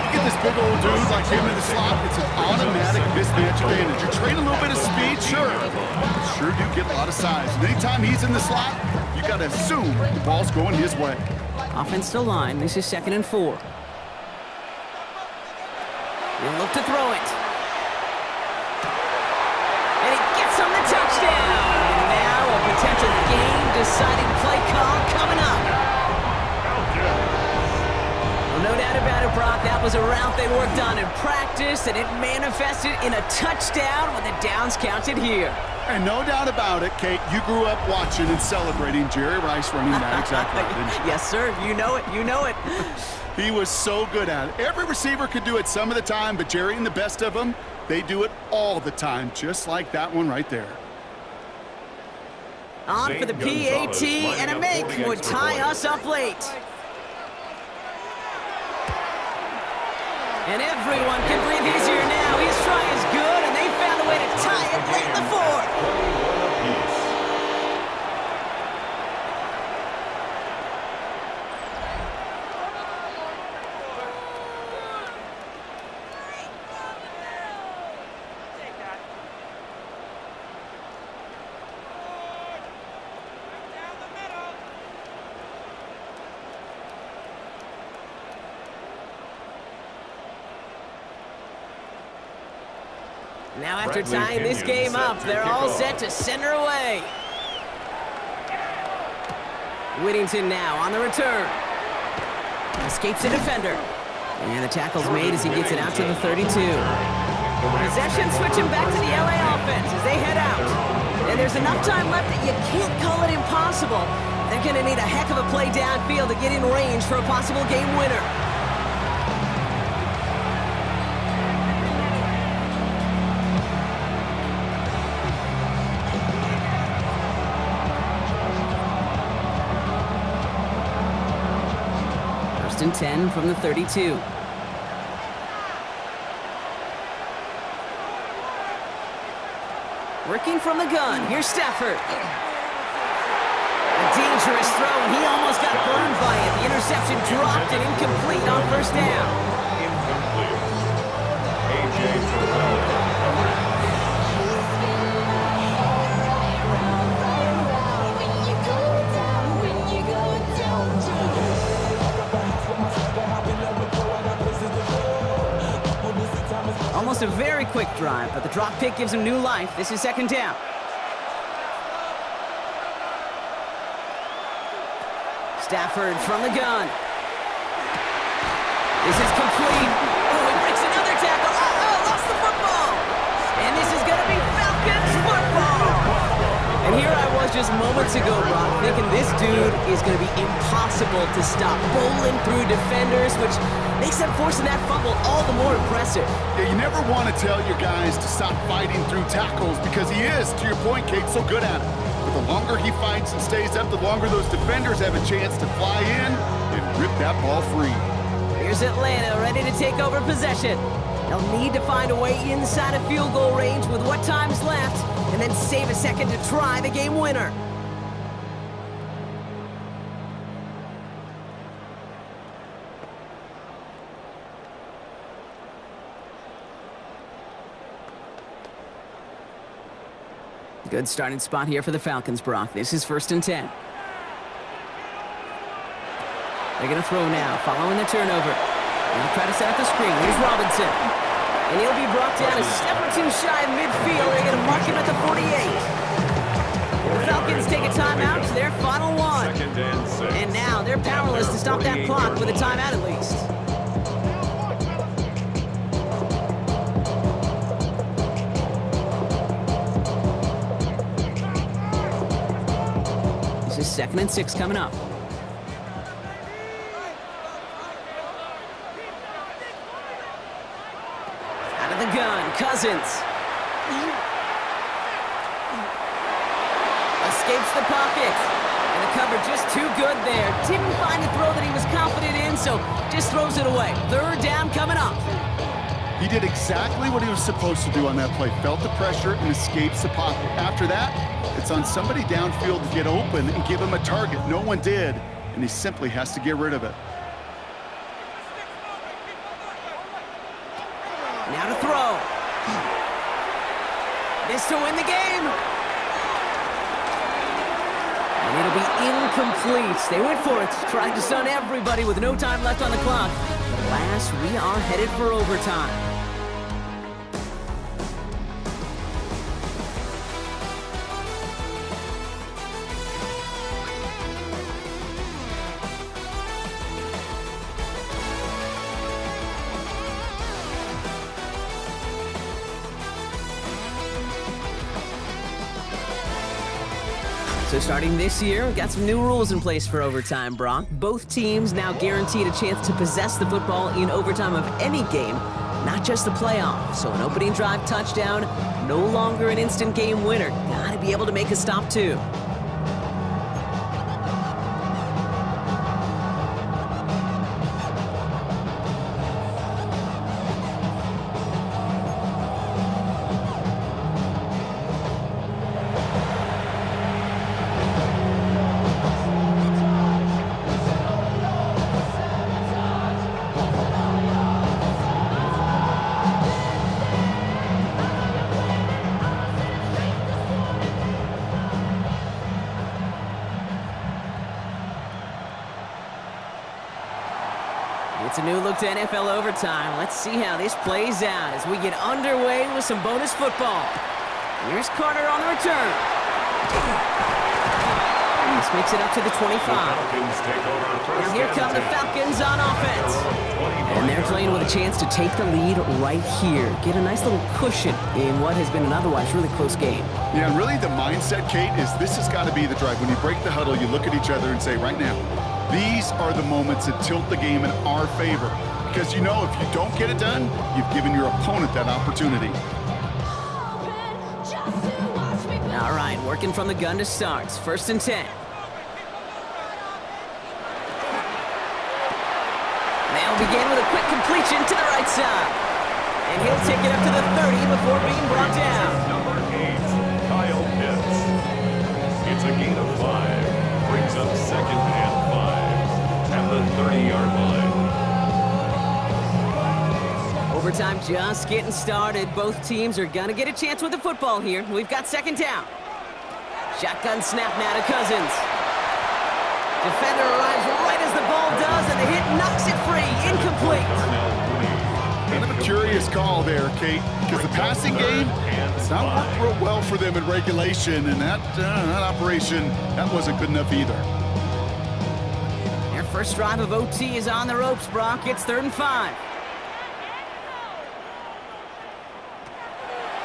You get this big old dude like him in the slot, it's an automatic mismatch advantage. You trade a little bit of speed, sure. But sure do get a lot of size. And anytime he's in the slot, you got to assume the ball's going his way. Offense to line. This is 2nd and 4. He'll look to throw it. And he gets him the touchdown. And now a potential game-deciding play call coming up. Well, no doubt about it, Brock. That was a route they worked on in practice, and it manifested in a touchdown when the downs counted here. And no doubt about it, Kate, you grew up watching and celebrating Jerry Rice running that exact route, didn't you? Yes, sir. You know it. You know it. He was so good at it. Every receiver could do it some of the time, but Jerry and the best of them, they do it all the time, just like that one right there. On for the PAT, and a make would tie us up late. And everyone can breathe easier now. His try is good, and they found a way to tie it late in the 4th. Now after Bradley tying this Kenyon game up, set to they're kick all off. set to center away. Whittington now on the return. Escapes the defender. And the tackle's made as he gets it out to the 32. Possession switching back to the LA offense as they head out. And there's enough time left that you can't call it impossible. They're going to need a heck of a play downfield to get in range for a possible game winner. First and 10 from the 32. Working from the gun, here's Stafford. A dangerous throw, and he almost got burned by it. The interception dropped and incomplete on first down. Incomplete. A.J. Terrell. Almost a very quick drive, but the drop pick gives him new life. This is second down. Stafford from the gun. This is complete. Oh, he breaks another tackle. Lost the football. And this is going to be Falcons football. And here I was just moments ago, Brock, thinking this dude is going to be impossible to stop. Bowling through defenders, which makes them forcing that fumble all the more impressive. Yeah, you never want to tell your guys to stop fighting through tackles because he is, to your point, Kate, so good at it. But the longer he fights and stays up, the longer those defenders have a chance to fly in and rip that ball free. Here's Atlanta ready to take over possession. They'll need to find a way inside of field goal range with what time's left, and then save a second to try the game winner. Good starting spot here for the Falcons, Brock. This is first and 10. They're going to throw now, following the turnover. They'll try to set up the screen. Here's Robinson. And he'll be brought down a step or two shy of midfield. They're going to mark him at the 48. The Falcons take a timeout to their final one. Second and 6. And now they're powerless to stop that clock with a timeout at least. This is second and 6 coming up. Out of the gun, Cousins. Escapes the pocket. And the cover just too good there. Didn't find a throw that he was confident in, so just throws it away. Third down coming up. He did exactly what he was supposed to do on that play. Felt the pressure and escapes the pocket. After that, it's on somebody downfield to get open and give him a target. No one did, and he simply has to get rid of it. Now to throw. This to win the game. And it'll be incomplete. They went for it. Tried to stun everybody with no time left on the clock. But alas, we are headed for overtime. So starting this year, we've got some new rules in place for overtime, Brock. Both teams now guaranteed a chance to possess the football in overtime of any game, not just the playoff. So an opening drive touchdown, no longer an instant game winner. Gotta be able to make a stop too. It's a new look to NFL overtime. Let's see how this plays out as we get underway with some bonus football. Here's Carter on the return. This makes it up to the 25. Now here come the Falcons on offense. And they're playing with a chance to take the lead right here. Get a nice little cushion in what has been an otherwise really close game. Yeah, and really the mindset, Kate, is this has got to be the drive. When you break the huddle, you look at each other and say, right now, these are the moments that tilt the game in our favor. Because you know if you don't get it done, you've given your opponent that opportunity. All right, working from the gun to start. 1st and 10. They'll begin with a quick completion to the right side. And he'll take it up to the 30 before being brought down. Number 8, Kyle Pitts. It's a gain of 5. Brings up 2nd and 5 at the 30-yard line. Overtime just getting started. Both teams are going to get a chance with the football here. We've got 2nd down. Shotgun snap now to Cousins. Defender arrives right as the ball does, and the hit knocks it free. Incomplete. Kind of a curious call there, Kate, because the passing game, it's not worked real well for them in regulation, and that operation, that wasn't good enough either. Their first drive of OT is on the ropes, Brock. It's 3rd and 5.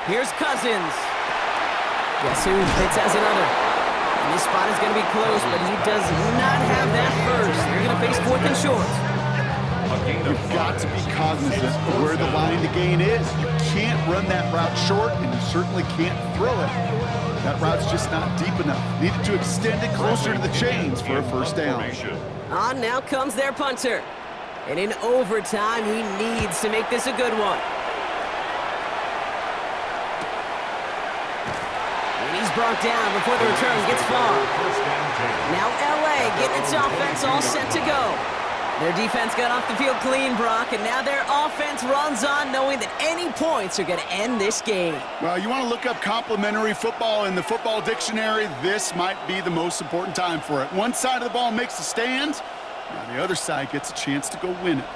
Here's Cousins. Guess who? Pitts has another. And this spot is going to be close, but he does not have that first. They're going to face 4th and short. You've got to be cognizant of where the line to gain is. You can't run that route short, and you certainly can't throw it. That route's just not deep enough. Needed to extend it closer to the chains for a 1st down. On now comes their punter. And in overtime, he needs to make this a good one. Brought down before the return gets far. Now LA getting its offense all set to go. Their defense got off the field clean, Brock, and now their offense runs on knowing that any points are going to end this game. Well, you want to look up complimentary football in the football dictionary, this might be the most important time for it. One side of the ball makes a stand, now the other side gets a chance to go win it.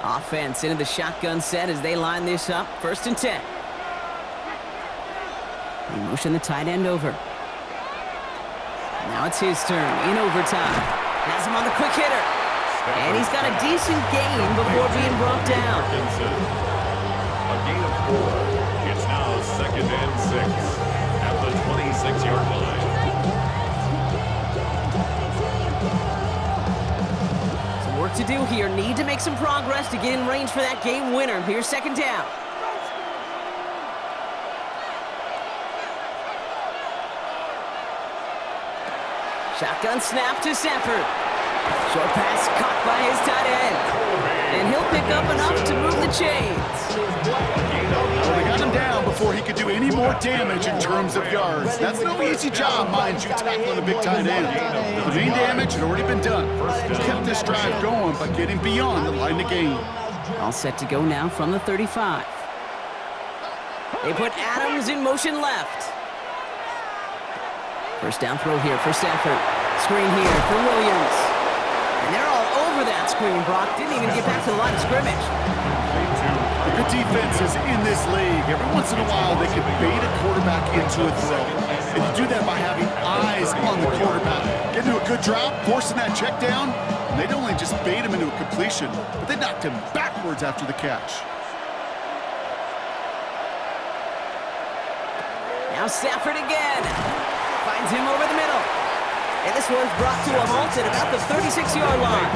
Offense into the shotgun set as they line this up. 1st and 10. They motion the tight end over. Now it's his turn in overtime. Has him on the quick hitter. And he's got a decent gain before being brought down. A gain of 4. It's now 2nd and 6 at the 26-yard line. Some work to do here. Need to make some progress to get in range for that game winner. Here's 2nd down. Shotgun snap to Sanford. Short pass caught by his tight end. And he'll pick up enough to move the chains. Well, they got him down before he could do any more damage in terms of yards. That's no easy job, mind you, tackling a big tight end. The main damage had already been done. He kept this drive going by getting beyond the line of game. All set to go now from the 35. They put Adams in motion left. 1st down throw here for Stafford. Screen here for Williams. And they're all over that screen, Brock. Didn't even get back to the line of scrimmage. The good defenses in this league, every once in a while, they can bait a quarterback into a throw. And you do that by having eyes on the quarterback. Get into a good drop, forcing that check down, and they'd only just bait him into a completion, but they knocked him backwards after the catch. Now Stafford again. Finds him over the middle. And this one's brought to a halt at about the 36-yard line.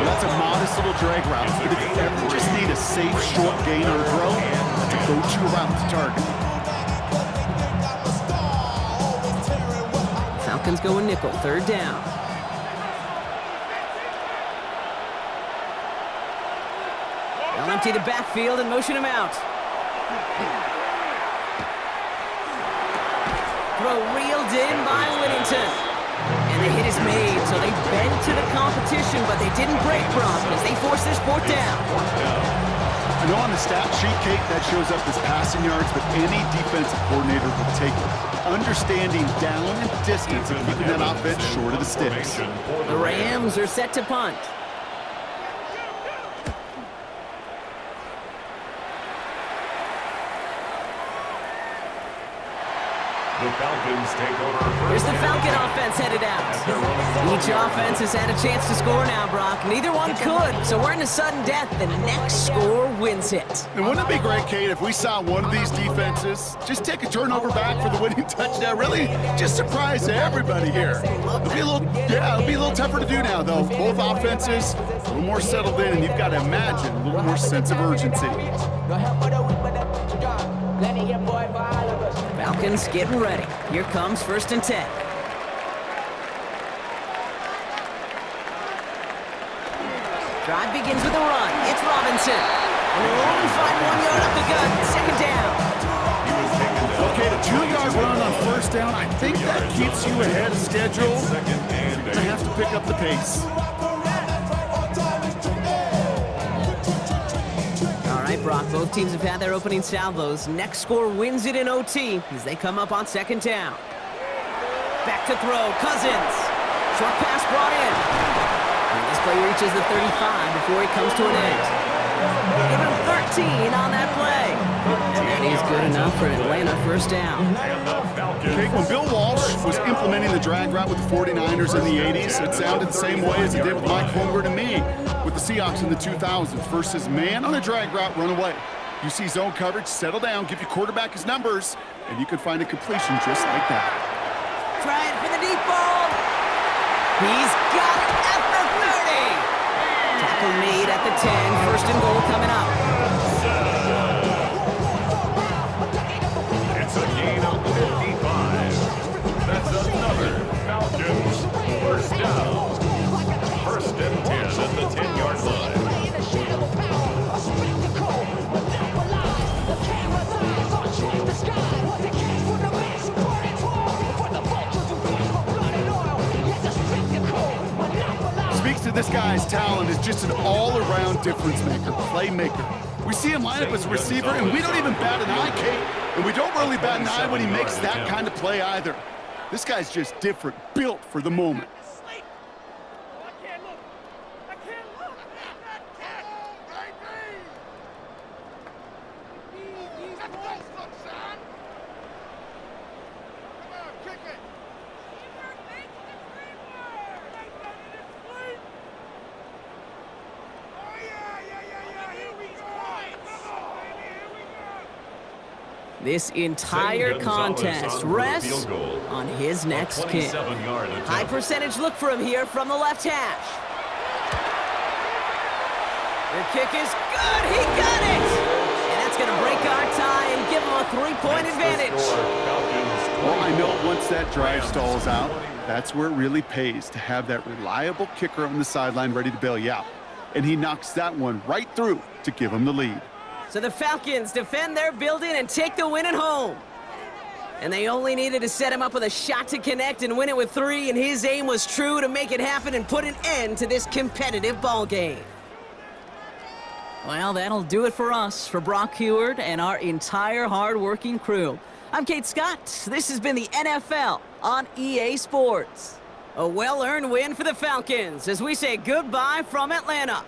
That's a modest little drag route, but if you ever just need a safe, short gain on a throw, that's a go-to route to target. Falcons going nickel, 3rd down. They'll empty the backfield and motion him out. Throw reeled in by Whittington. And the hit is made, so they bend to the competition, but they didn't break Brock as they force this 4th down. I know on the stat sheet, Kate, that shows up as passing yards, but any defensive coordinator will take it. Understanding down and distance and keeping that offense short of the sticks. The Rams are set to punt. The Falcons take over. Here's the Falcon offense headed out. Each offense has had a chance to score now, Brock. Neither one could, so we're in a sudden death. The next score wins it. And wouldn't it be great, Kate, if we saw one of these defenses just take a turnover back for the winning touchdown? Really just surprise everybody here. It'll be a little tougher to do now, though. Both offenses a little more settled in, and you've got to imagine a little more sense of urgency. Falcons getting ready. Here comes 1st and 10. Drive begins with a run. It's Robinson. And they'll only find 1 yard up the gut. 2nd down. Okay, the 2-yard run on 1st down, I think that keeps you ahead of schedule. You're going to have to pick up the pace. All right, Brock, both teams have had their opening salvos. Next score wins it in OT as they come up on 2nd down. Back to throw, Cousins. Short pass brought in. And this play reaches the 35 before he comes to an end. Give him 13 on that play. And that is good enough for Atlanta 1st down. Okay, when Bill Walsh was implementing the drag route with the 49ers in the 80s, it sounded the same way as it did with Mike Holmgren and me with the Seahawks in the 2000s versus man on a drag route, run away. You see zone coverage, settle down, give your quarterback his numbers, and you can find a completion just like that. Trying for the deep ball. He's got it at the 30. Tackle made at the 10. 1st and goal coming up. It's a gain of 55. That's another Falcons 1st down. 1st and 10 at the 10-yard line. Speaks to this guy's talent as just an all-around difference maker, playmaker. We see him line up as a receiver, and we don't even bat an eye, Kate. And we don't really bat an eye when he makes that kind of play either. This guy's just different, built for the moment. This entire contest rests on his next kick. High percentage look for him here from the left hash. The kick is good. He got it. And that's going to break our tie and give him a 3-point advantage. Well, I know once that drive stalls out, that's where it really pays to have that reliable kicker on the sideline ready to bail you out. And he knocks that one right through to give him the lead. So the Falcons defend their building and take the win at home. And they only needed to set him up with a shot to connect and win it with 3, and his aim was true to make it happen and put an end to this competitive ball game. Well, that'll do it for us, for Brock Heward and our entire hard-working crew. I'm Kate Scott. This has been the NFL on EA Sports. A well-earned win for the Falcons as we say goodbye from Atlanta.